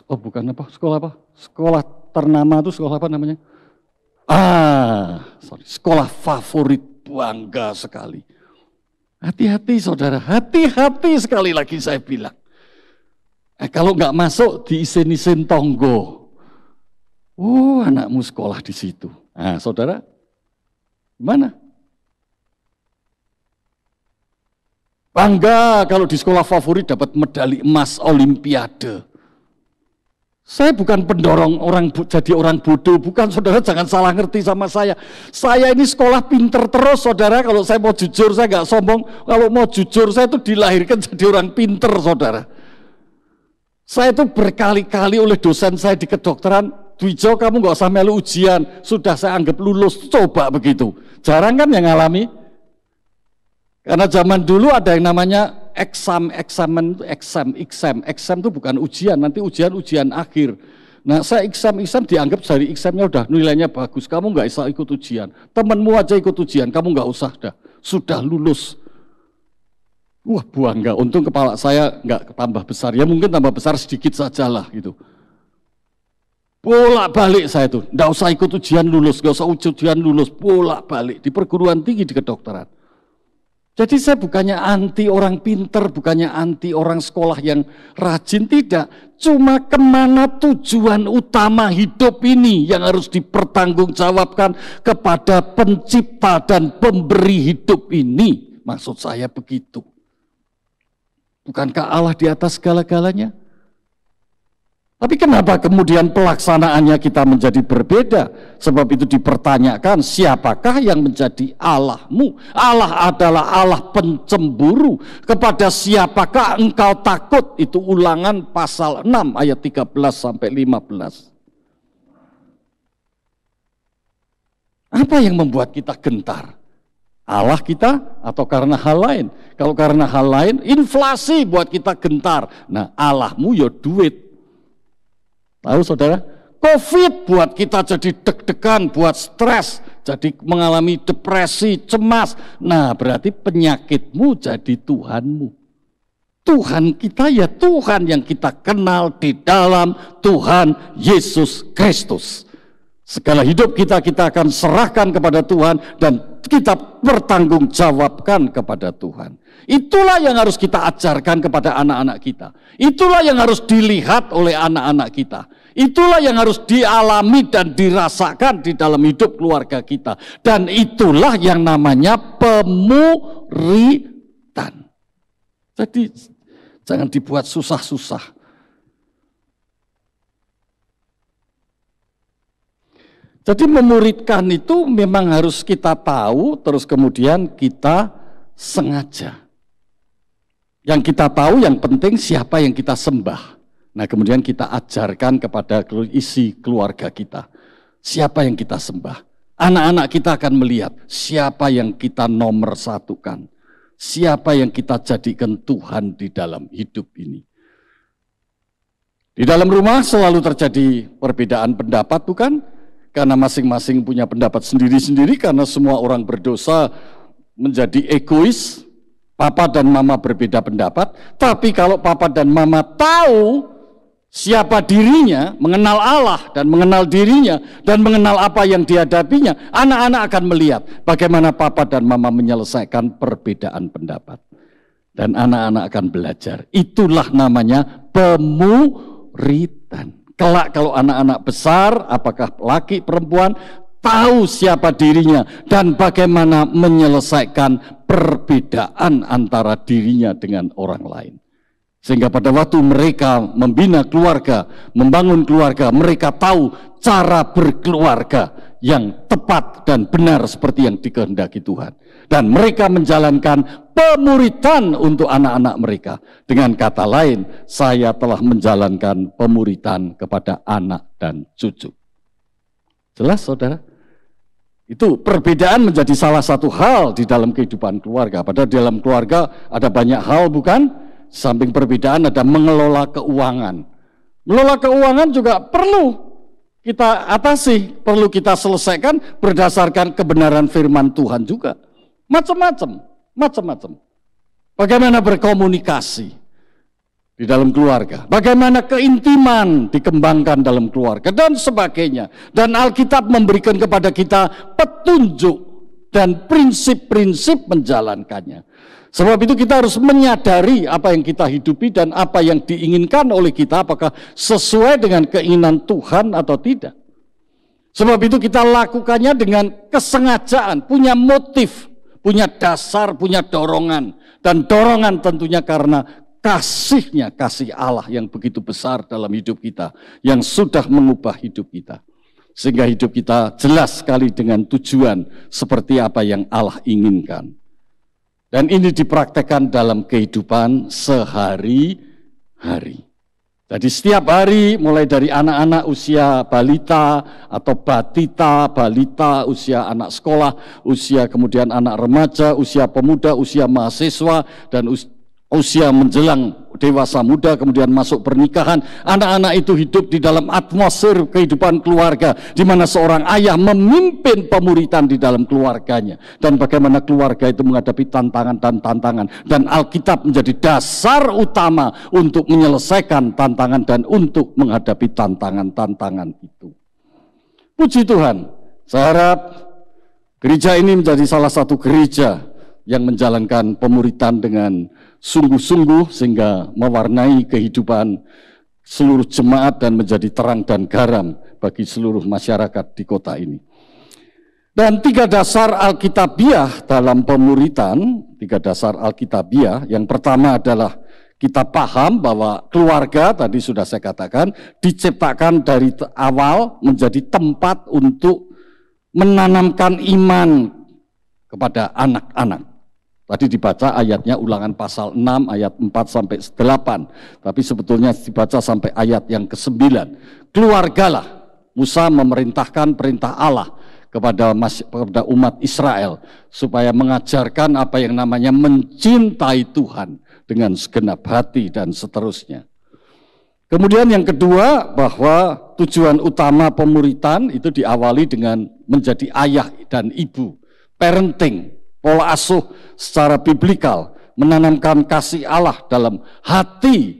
Oh bukan apa, sekolah apa? Sekolah ternama itu sekolah apa namanya? Sekolah favorit, bangga sekali. Hati-hati saudara, hati-hati sekali lagi saya bilang. Kalau nggak masuk diisin-isin tonggo. Oh anakmu sekolah di situ. Nah saudara, gimana? Bangga kalau di sekolah favorit dapat medali emas olimpiade. Saya bukan pendorong orang jadi orang bodoh, bukan saudara, jangan salah ngerti sama saya. Saya ini sekolah pinter terus saudara, kalau saya mau jujur saya nggak sombong, kalau mau jujur saya itu dilahirkan jadi orang pinter saudara. Saya itu berkali-kali oleh dosen saya di kedokteran, Dwijo kamu nggak usah melu ujian, sudah saya anggap lulus, coba begitu. Jarang kan yang ngalami? Karena zaman dulu ada yang namanya exam itu bukan ujian, nanti ujian akhir. Nah saya exam dianggap dari examnya udah nilainya bagus, kamu nggak usah ikut ujian, temenmu aja ikut ujian, kamu nggak usah dah, sudah lulus. Wah bangga, untung kepala saya nggak tambah besar, ya mungkin tambah besar sedikit sajalah gitu. Bolak-balik saya tuh, nggak usah ikut ujian lulus, nggak usah ujian lulus, bolak-balik di perguruan tinggi di kedokteran. Jadi saya bukannya anti orang pinter, bukannya anti orang sekolah yang rajin, tidak. Cuma kemana tujuan utama hidup ini yang harus dipertanggungjawabkan kepada pencipta dan pemberi hidup ini. Maksud saya begitu. Bukankah Allah di atas segala-galanya? Tapi kenapa kemudian pelaksanaannya kita menjadi berbeda? Sebab itu dipertanyakan, siapakah yang menjadi Allahmu? Allah adalah Allah pencemburu. Kepada siapakah engkau takut? Itu Ulangan pasal 6 ayat 13 sampai 15. Apa yang membuat kita gentar? Allah kita atau karena hal lain? Kalau karena hal lain, inflasi buat kita gentar. Nah, Allahmu ya duit. Tahu saudara, COVID buat kita jadi deg-degan, buat stres, jadi mengalami depresi, cemas. Nah berarti penyakitmu jadi Tuhanmu. Tuhan kita ya Tuhan yang kita kenal di dalam Tuhan Yesus Kristus. Segala hidup kita akan serahkan kepada Tuhan dan kita bertanggungjawabkan kepada Tuhan. Itulah yang harus kita ajarkan kepada anak-anak kita. Itulah yang harus dilihat oleh anak-anak kita. Itulah yang harus dialami dan dirasakan di dalam hidup keluarga kita. Dan itulah yang namanya pemuritan. Jadi jangan dibuat susah-susah. Jadi memuridkan itu memang harus kita tahu, terus kemudian kita sengaja. Yang kita tahu yang penting siapa yang kita sembah. Nah kemudian kita ajarkan kepada isi keluarga kita. Siapa yang kita sembah. Anak-anak kita akan melihat siapa yang kita nomor satukan. Siapa yang kita jadikan Tuhan di dalam hidup ini. Di dalam rumah selalu terjadi perbedaan pendapat, bukan? Karena masing-masing punya pendapat sendiri-sendiri, karena semua orang berdosa menjadi egois. Papa dan mama berbeda pendapat, tapi kalau papa dan mama tahu siapa dirinya, mengenal Allah dan mengenal dirinya, dan mengenal apa yang dihadapinya, anak-anak akan melihat bagaimana papa dan mama menyelesaikan perbedaan pendapat. Dan anak-anak akan belajar. Itulah namanya pemuritan. Kelak kalau anak-anak besar, apakah laki perempuan, tahu siapa dirinya dan bagaimana menyelesaikan perbedaan antara dirinya dengan orang lain. Sehingga pada waktu mereka membina keluarga, membangun keluarga, mereka tahu cara berkeluarga yang tepat dan benar seperti yang dikehendaki Tuhan. Dan mereka menjalankan pemuritan untuk anak-anak mereka. Dengan kata lain, saya telah menjalankan pemuritan kepada anak dan cucu. Jelas saudara? Itu perbedaan menjadi salah satu hal di dalam kehidupan keluarga. Padahal di dalam keluarga ada banyak hal, bukan? Samping perbedaan ada mengelola keuangan. Mengelola keuangan juga perlu kita atasi, perlu kita selesaikan berdasarkan kebenaran firman Tuhan juga. Macam-macam. Bagaimana berkomunikasi di dalam keluarga, bagaimana keintiman dikembangkan dalam keluarga, dan sebagainya. Dan Alkitab memberikan kepada kita petunjuk dan prinsip-prinsip menjalankannya. Sebab itu kita harus menyadari apa yang kita hidupi dan apa yang diinginkan oleh kita, apakah sesuai dengan keinginan Tuhan atau tidak. Sebab itu kita lakukannya dengan kesengajaan, punya motif, punya dasar, punya dorongan. Dan dorongan tentunya karena kasihnya, kasih Allah yang begitu besar dalam hidup kita, yang sudah mengubah hidup kita. Sehingga hidup kita jelas sekali dengan tujuan seperti apa yang Allah inginkan. Dan ini dipraktekkan dalam kehidupan sehari-hari. Jadi setiap hari mulai dari anak-anak usia balita atau balita, usia anak sekolah, usia kemudian anak remaja, usia pemuda, usia mahasiswa, dan usia menjelang dewasa muda, kemudian masuk pernikahan. Anak-anak itu hidup di dalam atmosfer kehidupan keluarga, di mana seorang ayah memimpin pemuritan di dalam keluarganya. Dan bagaimana keluarga itu menghadapi tantangan dan tantangan. Dan Alkitab menjadi dasar utama untuk menyelesaikan tantangan dan untuk menghadapi tantangan-tantangan itu. Puji Tuhan, saya harap gereja ini menjadi salah satu gereja yang menjalankan pemuritan dengan sungguh-sungguh sehingga mewarnai kehidupan seluruh jemaat dan menjadi terang dan garam bagi seluruh masyarakat di kota ini. Dan 3 dasar Alkitabiah dalam pemuritan, 3 dasar Alkitabiah. Yang pertama adalah kita paham bahwa keluarga, tadi sudah saya katakan, diciptakan dari awal menjadi tempat untuk menanamkan iman kepada anak-anak. Tadi dibaca ayatnya Ulangan pasal 6 ayat 4-8. Tapi sebetulnya dibaca sampai ayat yang ke-9. Keluargalah, Musa memerintahkan perintah Allah kepada umat Israel supaya mengajarkan apa yang namanya mencintai Tuhan dengan segenap hati dan seterusnya. Kemudian yang kedua, bahwa tujuan utama pemuritan itu diawali dengan menjadi ayah dan ibu, parenting. Pola asuh secara biblikal, menanamkan kasih Allah dalam hati,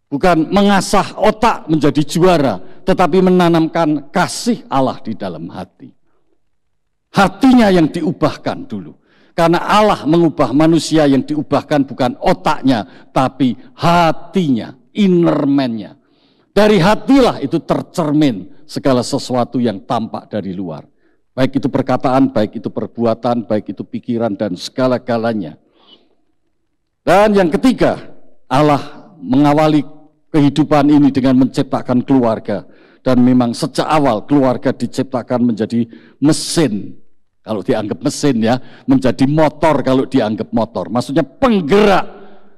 bukan mengasah otak menjadi juara, tetapi menanamkan kasih Allah di dalam hati. Hatinya yang diubahkan dulu. Karena Allah mengubah manusia, yang diubahkan bukan otaknya, tapi hatinya, inner man-nya. Dari hatilah itu tercermin segala sesuatu yang tampak dari luar. Baik itu perkataan, baik itu perbuatan, baik itu pikiran, dan segala-galanya. Dan yang ketiga, Allah mengawali kehidupan ini dengan menciptakan keluarga. Dan memang sejak awal keluarga diciptakan menjadi mesin. Kalau dianggap mesin ya, menjadi motor kalau dianggap motor. Maksudnya penggerak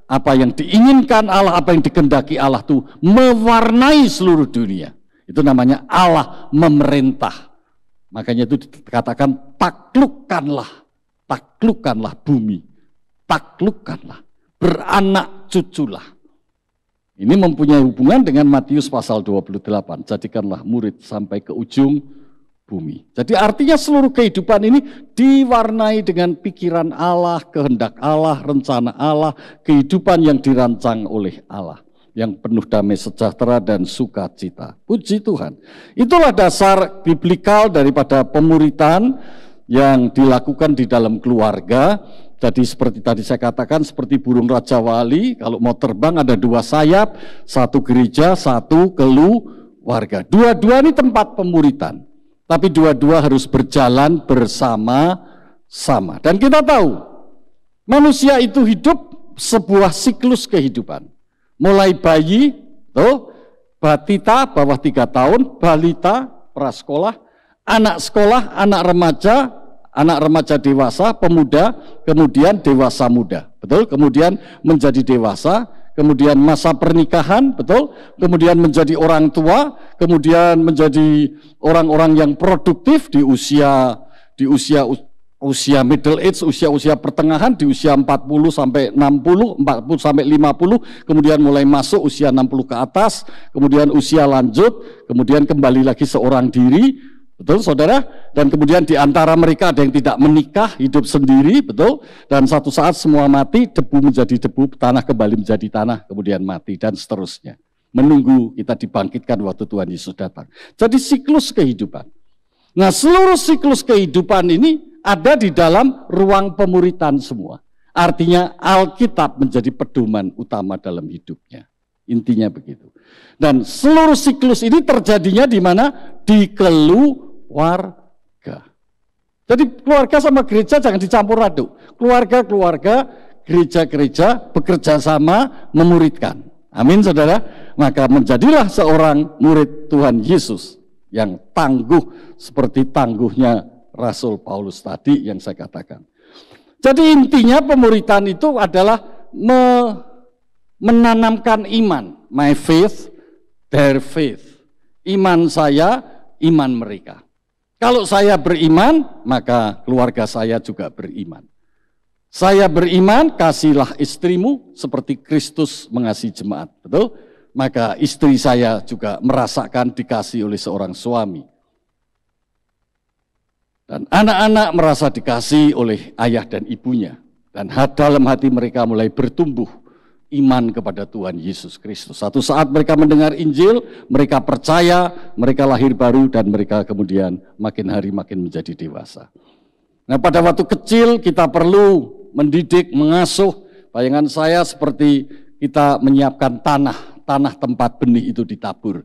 apa yang diinginkan Allah, apa yang dikehendaki Allah itu mewarnai seluruh dunia. Itu namanya Allah memerintah. Makanya itu dikatakan taklukkanlah bumi, taklukkanlah, beranak cuculah. Ini mempunyai hubungan dengan Matius pasal 28, jadikanlah murid sampai ke ujung bumi. Jadi artinya seluruh kehidupan ini diwarnai dengan pikiran Allah, kehendak Allah, rencana Allah, kehidupan yang dirancang oleh Allah, yang penuh damai sejahtera dan sukacita. Puji Tuhan. Itulah dasar biblikal daripada pemuritan yang dilakukan di dalam keluarga. Jadi seperti tadi saya katakan, seperti burung Raja Wali, kalau mau terbang ada dua sayap, satu gereja, satu keluarga. Dua-dua ini tempat pemuritan. Tapi dua-dua harus berjalan bersama-sama. Dan kita tahu, manusia itu hidup sebuah siklus kehidupan. Mulai bayi, batita bawah 3 tahun, balita, prasekolah, anak remaja dewasa, pemuda, kemudian dewasa muda. Betul? Kemudian menjadi dewasa, kemudian masa pernikahan, betul? Kemudian menjadi orang tua, kemudian menjadi orang-orang yang produktif di usia middle age, usia pertengahan, di usia 40 sampai 60, 40 sampai 50, kemudian mulai masuk usia 60 ke atas, kemudian usia lanjut, kemudian kembali lagi seorang diri, betul saudara? Dan kemudian di antara mereka ada yang tidak menikah, hidup sendiri, betul? Dan satu saat semua mati, debu menjadi debu, tanah kembali menjadi tanah, kemudian mati, dan seterusnya. Menunggu kita dibangkitkan waktu Tuhan Yesus datang. Jadi siklus kehidupan. Nah, seluruh siklus kehidupan ini ada di dalam ruang pemuritan semua. Artinya Alkitab menjadi pedoman utama dalam hidupnya. Intinya begitu. Dan seluruh siklus ini terjadinya di mana? Di keluarga. Jadi keluarga sama gereja jangan dicampur aduk. Keluarga, gereja-gereja bekerja sama memuridkan. Amin saudara. Maka menjadilah seorang murid Tuhan Yesus yang tangguh seperti tangguhnya Rasul Paulus tadi yang saya katakan. Jadi intinya pemuritan itu adalah menanamkan iman. My faith, their faith. Iman saya, iman mereka. Kalau saya beriman, maka keluarga saya juga beriman. Saya beriman, kasihlah istrimu seperti Kristus mengasihi jemaat. Betul? Maka istri saya juga merasakan dikasihi oleh seorang suami. Dan anak-anak merasa dikasihi oleh ayah dan ibunya. Dan dalam hati mereka mulai bertumbuh iman kepada Tuhan Yesus Kristus. Satu saat mereka mendengar Injil, mereka percaya, mereka lahir baru, dan mereka kemudian makin hari makin menjadi dewasa. Nah, pada waktu kecil kita perlu mendidik, mengasuh. Bayangan saya seperti kita menyiapkan tanah tempat benih itu ditabur.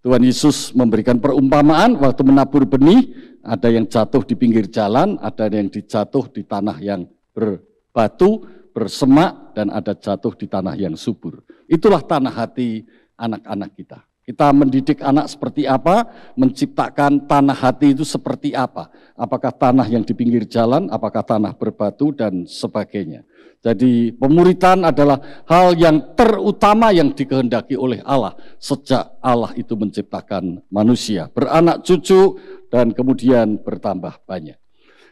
Tuhan Yesus memberikan perumpamaan waktu menabur benih, ada yang jatuh di pinggir jalan, ada yang jatuh di tanah yang berbatu, bersemak, dan ada jatuh di tanah yang subur. Itulah tanah hati anak-anak kita. Kita mendidik anak seperti apa, menciptakan tanah hati itu seperti apa. Apakah tanah yang di pinggir jalan, apakah tanah berbatu, dan sebagainya. Jadi pemuritan adalah hal yang terutama yang dikehendaki oleh Allah sejak Allah itu menciptakan manusia, beranak cucu, dan kemudian bertambah banyak.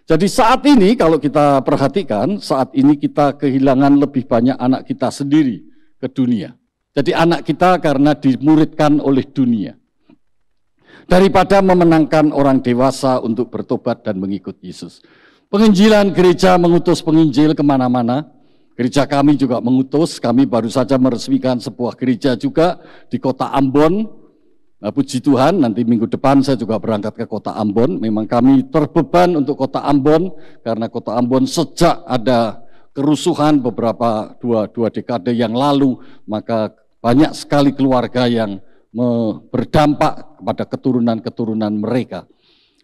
Jadi saat ini kalau kita perhatikan, saat ini kita kehilangan lebih banyak anak kita sendiri ke dunia. Jadi anak kita karena dimuridkan oleh dunia. Daripada memenangkan orang dewasa untuk bertobat dan mengikut Yesus. Penginjilan gereja mengutus penginjil kemana-mana. Gereja kami juga mengutus, kami baru saja meresmikan sebuah gereja juga di kota Ambon. Nah, puji Tuhan, nanti minggu depan saya juga berangkat ke kota Ambon. Memang kami terbeban untuk kota Ambon, karena kota Ambon sejak ada kerusuhan beberapa dua dekade yang lalu, maka banyak sekali keluarga yang berdampak kepada keturunan-keturunan mereka.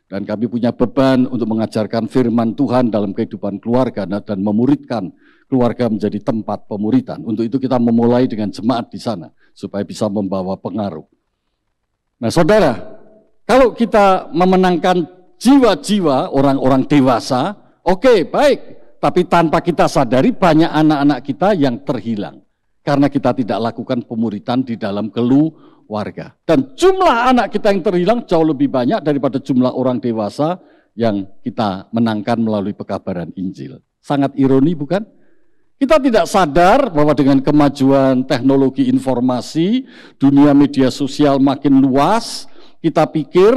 Dan kami punya beban untuk mengajarkan firman Tuhan dalam kehidupan keluarga dan memuridkan keluarga menjadi tempat pemuridan. Untuk itu kita memulai dengan jemaat di sana, supaya bisa membawa pengaruh. Nah saudara, kalau kita memenangkan jiwa-jiwa orang-orang dewasa, oke, baik. Tapi tanpa kita sadari banyak anak-anak kita yang terhilang. Karena kita tidak lakukan pemuridan di dalam keluarga. Dan jumlah anak kita yang terhilang jauh lebih banyak daripada jumlah orang dewasa yang kita menangkan melalui pekabaran Injil. Sangat ironi bukan? Kita tidak sadar bahwa dengan kemajuan teknologi informasi, dunia media sosial makin luas, kita pikir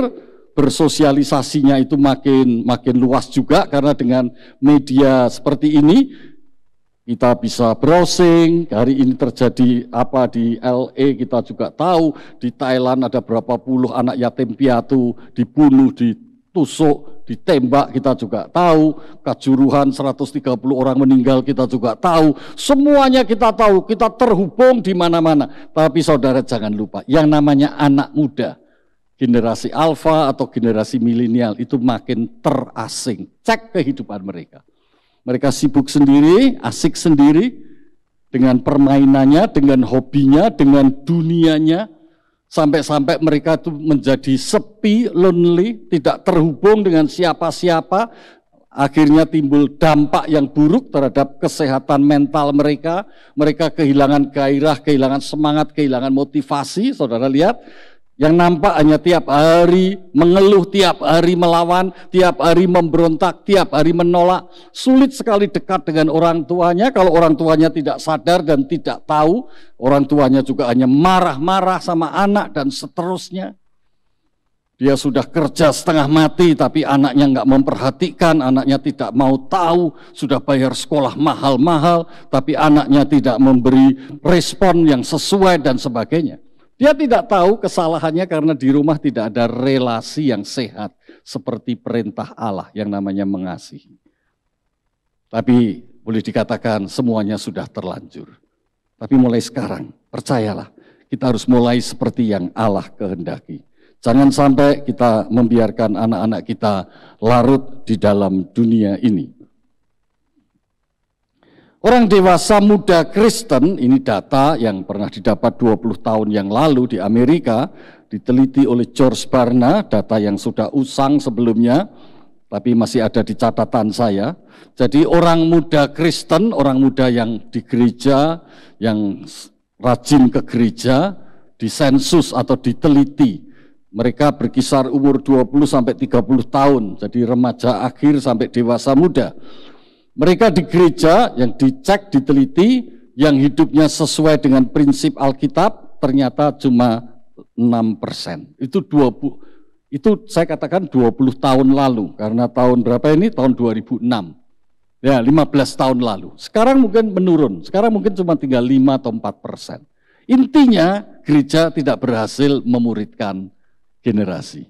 bersosialisasinya itu makin luas juga, karena dengan media seperti ini, kita bisa browsing. Hari ini terjadi apa di LA kita juga tahu, di Thailand ada berapa puluh anak yatim piatu dibunuh, ditusuk, ditembak, kita juga tahu. Kanjuruhan 130 orang meninggal, kita juga tahu. Semuanya kita tahu, kita terhubung di mana-mana. Tapi saudara jangan lupa, yang namanya anak muda, generasi alfa atau generasi milenial itu makin terasing. Cek kehidupan mereka. Mereka sibuk sendiri, asik sendiri, dengan permainannya, dengan hobinya, dengan dunianya. Sampai-sampai mereka itu menjadi sepi, lonely, tidak terhubung dengan siapa-siapa. Akhirnya timbul dampak yang buruk terhadap kesehatan mental mereka. Mereka kehilangan gairah, kehilangan semangat, kehilangan motivasi. Saudara lihat, yang nampak hanya tiap hari mengeluh, tiap hari melawan, tiap hari memberontak, tiap hari menolak. Sulit sekali dekat dengan orang tuanya. Kalau orang tuanya tidak sadar dan tidak tahu, orang tuanya juga hanya marah-marah sama anak dan seterusnya. Dia sudah kerja setengah mati, tapi anaknya nggak memperhatikan, anaknya tidak mau tahu, sudah bayar sekolah mahal-mahal, tapi anaknya tidak memberi respon yang sesuai dan sebagainya. Dia tidak tahu kesalahannya karena di rumah tidak ada relasi yang sehat seperti perintah Allah yang namanya mengasihi. Tapi boleh dikatakan semuanya sudah terlanjur. Tapi mulai sekarang, percayalah, kita harus mulai seperti yang Allah kehendaki. Jangan sampai kita membiarkan anak-anak kita larut di dalam dunia ini. Orang dewasa muda Kristen, ini data yang pernah didapat 20 tahun yang lalu di Amerika, diteliti oleh George Barna, data yang sudah usang sebelumnya, tapi masih ada di catatan saya. Jadi orang muda Kristen, orang muda yang di gereja, yang rajin ke gereja, disensus atau diteliti. Mereka berkisar umur 20 sampai 30 tahun, jadi remaja akhir sampai dewasa muda. Mereka di gereja yang dicek, diteliti, yang hidupnya sesuai dengan prinsip Alkitab, ternyata cuma 6%. Itu saya katakan 20 tahun lalu, karena tahun berapa ini? Tahun 2006. Ya, 15 tahun lalu. Sekarang mungkin menurun, sekarang mungkin cuma tinggal 5 atau 4%. Intinya gereja tidak berhasil memuridkan generasi.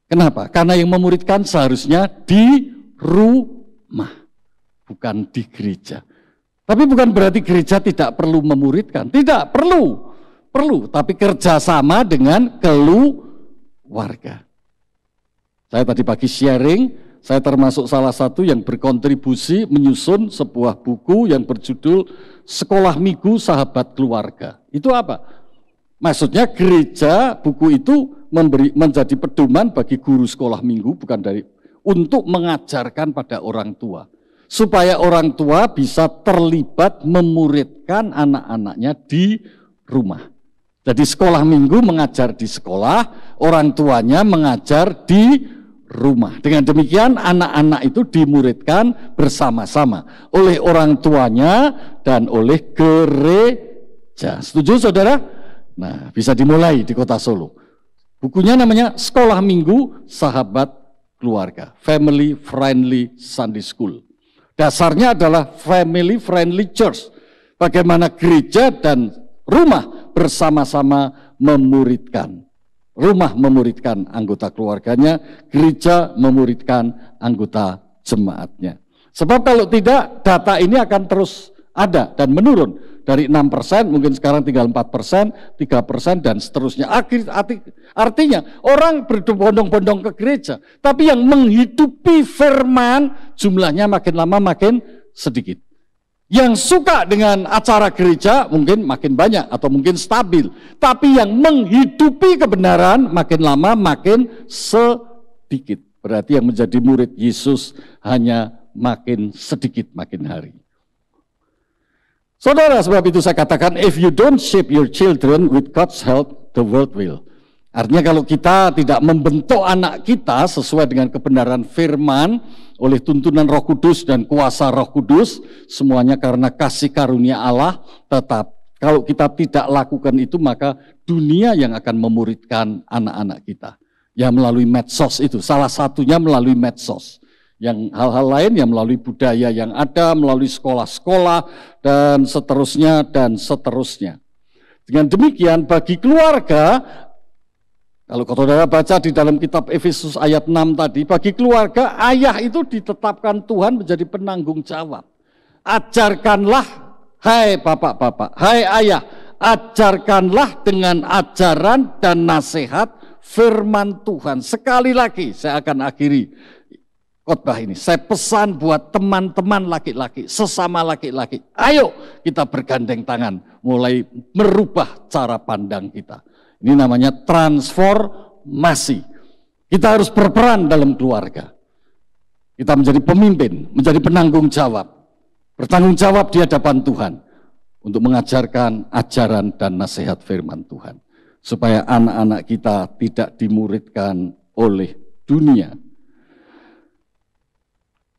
Kenapa? Karena yang memuridkan seharusnya di rumah, bukan di gereja. Tapi bukan berarti gereja tidak perlu memuridkan. Tidak, perlu. Tapi kerjasama dengan keluarga. Saya tadi pagi sharing, saya termasuk salah satu yang berkontribusi menyusun sebuah buku yang berjudul Sekolah Minggu Sahabat Keluarga. Itu apa? Maksudnya gereja, buku itu menjadi pedoman bagi guru sekolah minggu, untuk mengajarkan pada orang tua. Supaya orang tua bisa terlibat memuridkan anak-anaknya di rumah. Jadi sekolah minggu mengajar di sekolah, orang tuanya mengajar di rumah. Dengan demikian anak-anak itu dimuridkan bersama-sama oleh orang tuanya dan oleh gereja. Setuju saudara? Nah, bisa dimulai di Kota Solo. Bukunya namanya Sekolah Minggu Sahabat Keluarga, Family Friendly Sunday School. Dasarnya adalah family friendly church. Bagaimana gereja dan rumah bersama-sama memuridkan. Rumah memuridkan anggota keluarganya, gereja memuridkan anggota jemaatnya. Sebab kalau tidak, data ini akan terus ada dan menurun. Dari 6%, mungkin sekarang tinggal 4%, 3%, dan seterusnya. Artinya, orang berbondong-bondong ke gereja, tapi yang menghidupi firman, jumlahnya makin lama makin sedikit. Yang suka dengan acara gereja mungkin makin banyak atau mungkin stabil. Tapi yang menghidupi kebenaran makin lama makin sedikit. Berarti yang menjadi murid Yesus hanya makin sedikit makin hari. Saudara, sebab itu saya katakan, if you don't shape your children with God's help, the world will. Artinya kalau kita tidak membentuk anak kita sesuai dengan kebenaran firman, oleh tuntunan Roh Kudus dan kuasa Roh Kudus, semuanya karena kasih karunia Allah, tetap kalau kita tidak lakukan itu, maka dunia yang akan memuridkan anak-anak kita. Ya melalui medsos itu, salah satunya melalui medsos. Yang hal-hal lain yang melalui budaya yang ada, melalui sekolah-sekolah, dan seterusnya, dan seterusnya. Dengan demikian, bagi keluarga, kalau saudara baca di dalam kitab Efesus ayat 6 tadi, bagi keluarga, ayah itu ditetapkan Tuhan menjadi penanggung jawab. Ajarkanlah, hai bapak-bapak, hai ayah, ajarkanlah dengan ajaran dan nasihat firman Tuhan. Sekali lagi, saya akan akhiri khotbah ini. Saya pesan buat teman-teman laki-laki, sesama laki-laki. Ayo kita bergandeng tangan, mulai merubah cara pandang kita. Ini namanya transformasi. Kita harus berperan dalam keluarga. Kita menjadi pemimpin, menjadi penanggung jawab. Bertanggung jawab di hadapan Tuhan untuk mengajarkan ajaran dan nasihat firman Tuhan. Supaya anak-anak kita tidak dimuridkan oleh dunia.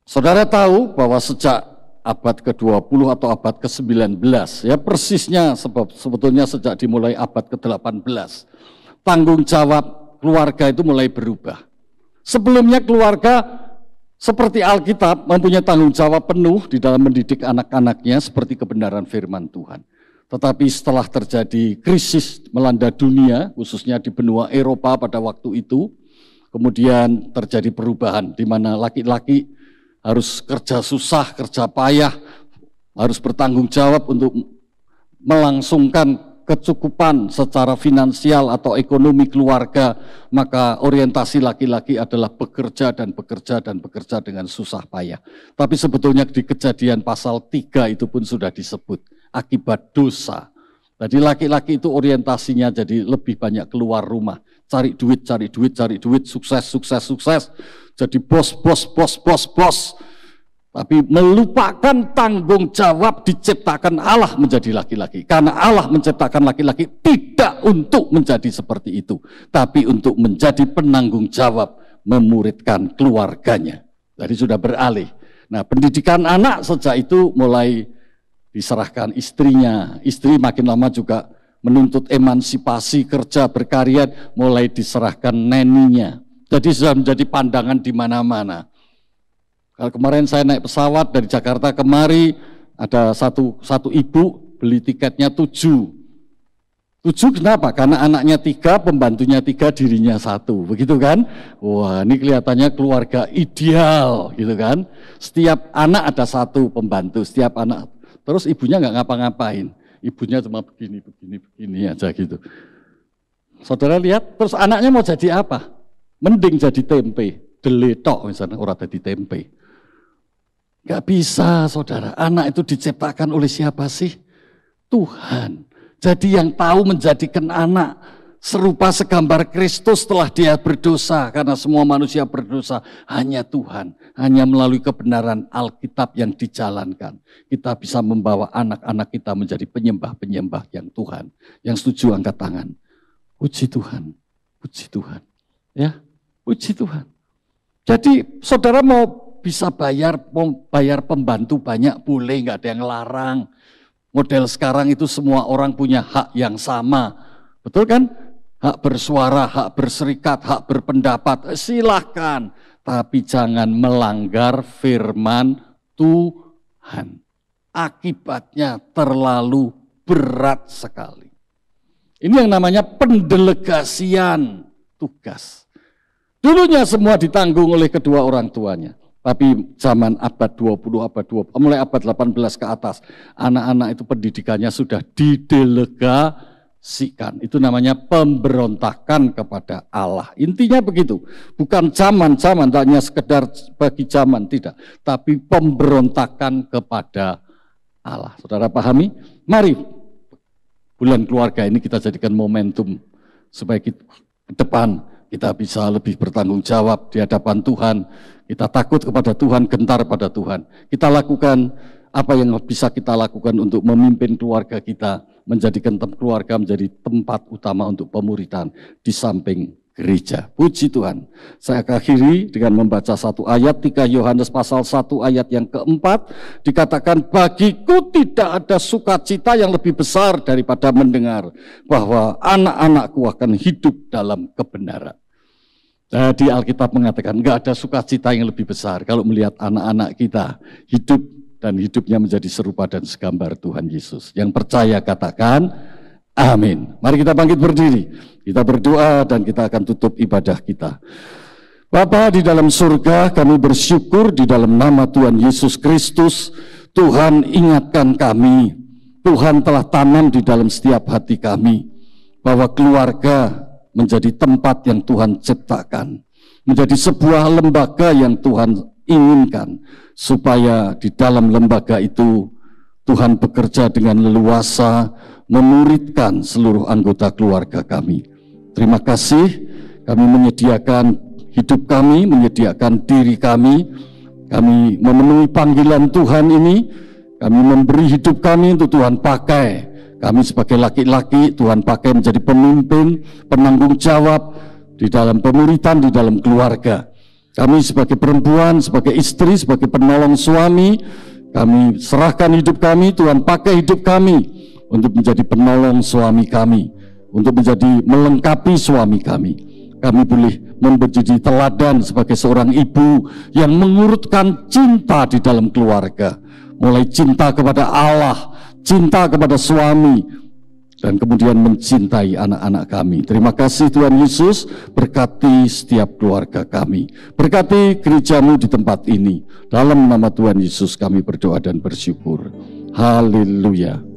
Saudara tahu bahwa sejak abad ke-20 atau abad ke-19, ya persisnya sebetulnya sejak dimulai abad ke-18, tanggung jawab keluarga itu mulai berubah. Sebelumnya keluarga seperti Alkitab mempunyai tanggung jawab penuh di dalam mendidik anak-anaknya seperti kebenaran firman Tuhan. Tetapi setelah terjadi krisis melanda dunia, khususnya di benua Eropa pada waktu itu, kemudian terjadi perubahan di mana laki-laki harus kerja susah, kerja payah, harus bertanggung jawab untuk melangsungkan kecukupan secara finansial atau ekonomi keluarga, maka orientasi laki-laki adalah bekerja dan bekerja dan bekerja dengan susah payah. Tapi sebetulnya di Kejadian pasal 3 itu pun sudah disebut akibat dosa. Jadi laki-laki itu orientasinya jadi lebih banyak keluar rumah, cari duit, sukses, sukses, sukses. Jadi bos. Tapi melupakan tanggung jawab diciptakan Allah menjadi laki-laki. Karena Allah menciptakan laki-laki tidak untuk menjadi seperti itu. Tapi untuk menjadi penanggung jawab memuridkan keluarganya. Jadi sudah beralih. Nah, pendidikan anak sejak itu mulai diserahkan istrinya. Istri makin lama juga menuntut emansipasi, kerja, berkarya, mulai diserahkan neninya. Jadi sudah menjadi pandangan di mana-mana. Kalau kemarin saya naik pesawat dari Jakarta kemari, ada satu ibu beli tiketnya 7. 7 kenapa? Karena anaknya 3, pembantunya 3, dirinya 1. Begitu kan? Wah, ini kelihatannya keluarga ideal, gitu kan? Setiap anak ada 1 pembantu, setiap anak. Terus ibunya nggak ngapa-ngapain. Ibunya cuma begini aja gitu. Saudara lihat, terus anaknya mau jadi apa? Mending jadi tempe, deletok misalnya, orang jadi tempe. Gak bisa, saudara. Anak itu diciptakan oleh siapa sih? Tuhan. Jadi yang tahu menjadikan anak serupa segambar Kristus setelah dia berdosa. Karena semua manusia berdosa. Hanya Tuhan. Hanya melalui kebenaran Alkitab yang dijalankan. Kita bisa membawa anak-anak kita menjadi penyembah-penyembah yang Tuhan. Yang setuju angkat tangan. Puji Tuhan. Puji Tuhan. Ya, puji Tuhan. Jadi saudara mau bisa bayar pembantu banyak, boleh, nggak ada yang larang. Model sekarang itu semua orang punya hak yang sama. Betul kan? Hak bersuara, hak berserikat, hak berpendapat, silahkan. Tapi jangan melanggar firman Tuhan. Akibatnya terlalu berat sekali. Ini yang namanya pendelegasian. tugas. Dulunya semua ditanggung oleh kedua orang tuanya. Tapi zaman abad 20, mulai abad 18 ke atas, anak-anak itu pendidikannya sudah didelegasikan. Itu namanya pemberontakan kepada Allah. Intinya begitu. Bukan zaman, hanya sekedar bagi zaman, tidak. Tapi pemberontakan kepada Allah. Saudara pahami? Mari bulan keluarga ini kita jadikan momentum supaya kita, ke depan kita bisa lebih bertanggung jawab di hadapan Tuhan. Kita takut kepada Tuhan, gentar pada Tuhan. Kita lakukan apa yang bisa kita lakukan untuk memimpin keluarga kita, menjadikan keluarga menjadi tempat utama untuk pemuritan di samping gereja. Puji Tuhan. Saya akhiri dengan membaca satu ayat, 3 Yohanes pasal 1 ayat yang keempat, dikatakan, bagiku tidak ada sukacita yang lebih besar daripada mendengar bahwa anak-anakku akan hidup dalam kebenaran. Di Alkitab mengatakan enggak ada sukacita yang lebih besar kalau melihat anak-anak kita hidup dan hidupnya menjadi serupa dan segambar Tuhan Yesus. Yang percaya katakan amin. Mari kita bangkit berdiri. Kita berdoa dan kita akan tutup ibadah kita. Bapa di dalam surga, kami bersyukur di dalam nama Tuhan Yesus Kristus. Tuhan ingatkan kami, Tuhan telah tanam di dalam setiap hati kami bahwa keluarga menjadi tempat yang Tuhan ciptakan, menjadi sebuah lembaga yang Tuhan inginkan, supaya di dalam lembaga itu Tuhan bekerja dengan leluasa, memuridkan seluruh anggota keluarga kami. Terima kasih, kami menyediakan hidup kami, menyediakan diri kami memenuhi panggilan Tuhan ini, kami memberi hidup kami untuk Tuhan pakai. Kami sebagai laki-laki, Tuhan pakai menjadi pemimpin, penanggung jawab di dalam pemuritan, di dalam keluarga. Kami sebagai perempuan, sebagai istri, sebagai penolong suami, kami serahkan hidup kami, Tuhan pakai hidup kami untuk menjadi penolong suami kami, untuk menjadi melengkapi suami kami. Kami boleh menjadi teladan sebagai seorang ibu yang mengurutkan cinta di dalam keluarga, mulai cinta kepada Allah, cinta kepada suami, dan kemudian mencintai anak-anak kami. Terima kasih Tuhan Yesus, berkati setiap keluarga kami, berkati gerejamu di tempat ini. Dalam nama Tuhan Yesus kami berdoa dan bersyukur. Haleluya.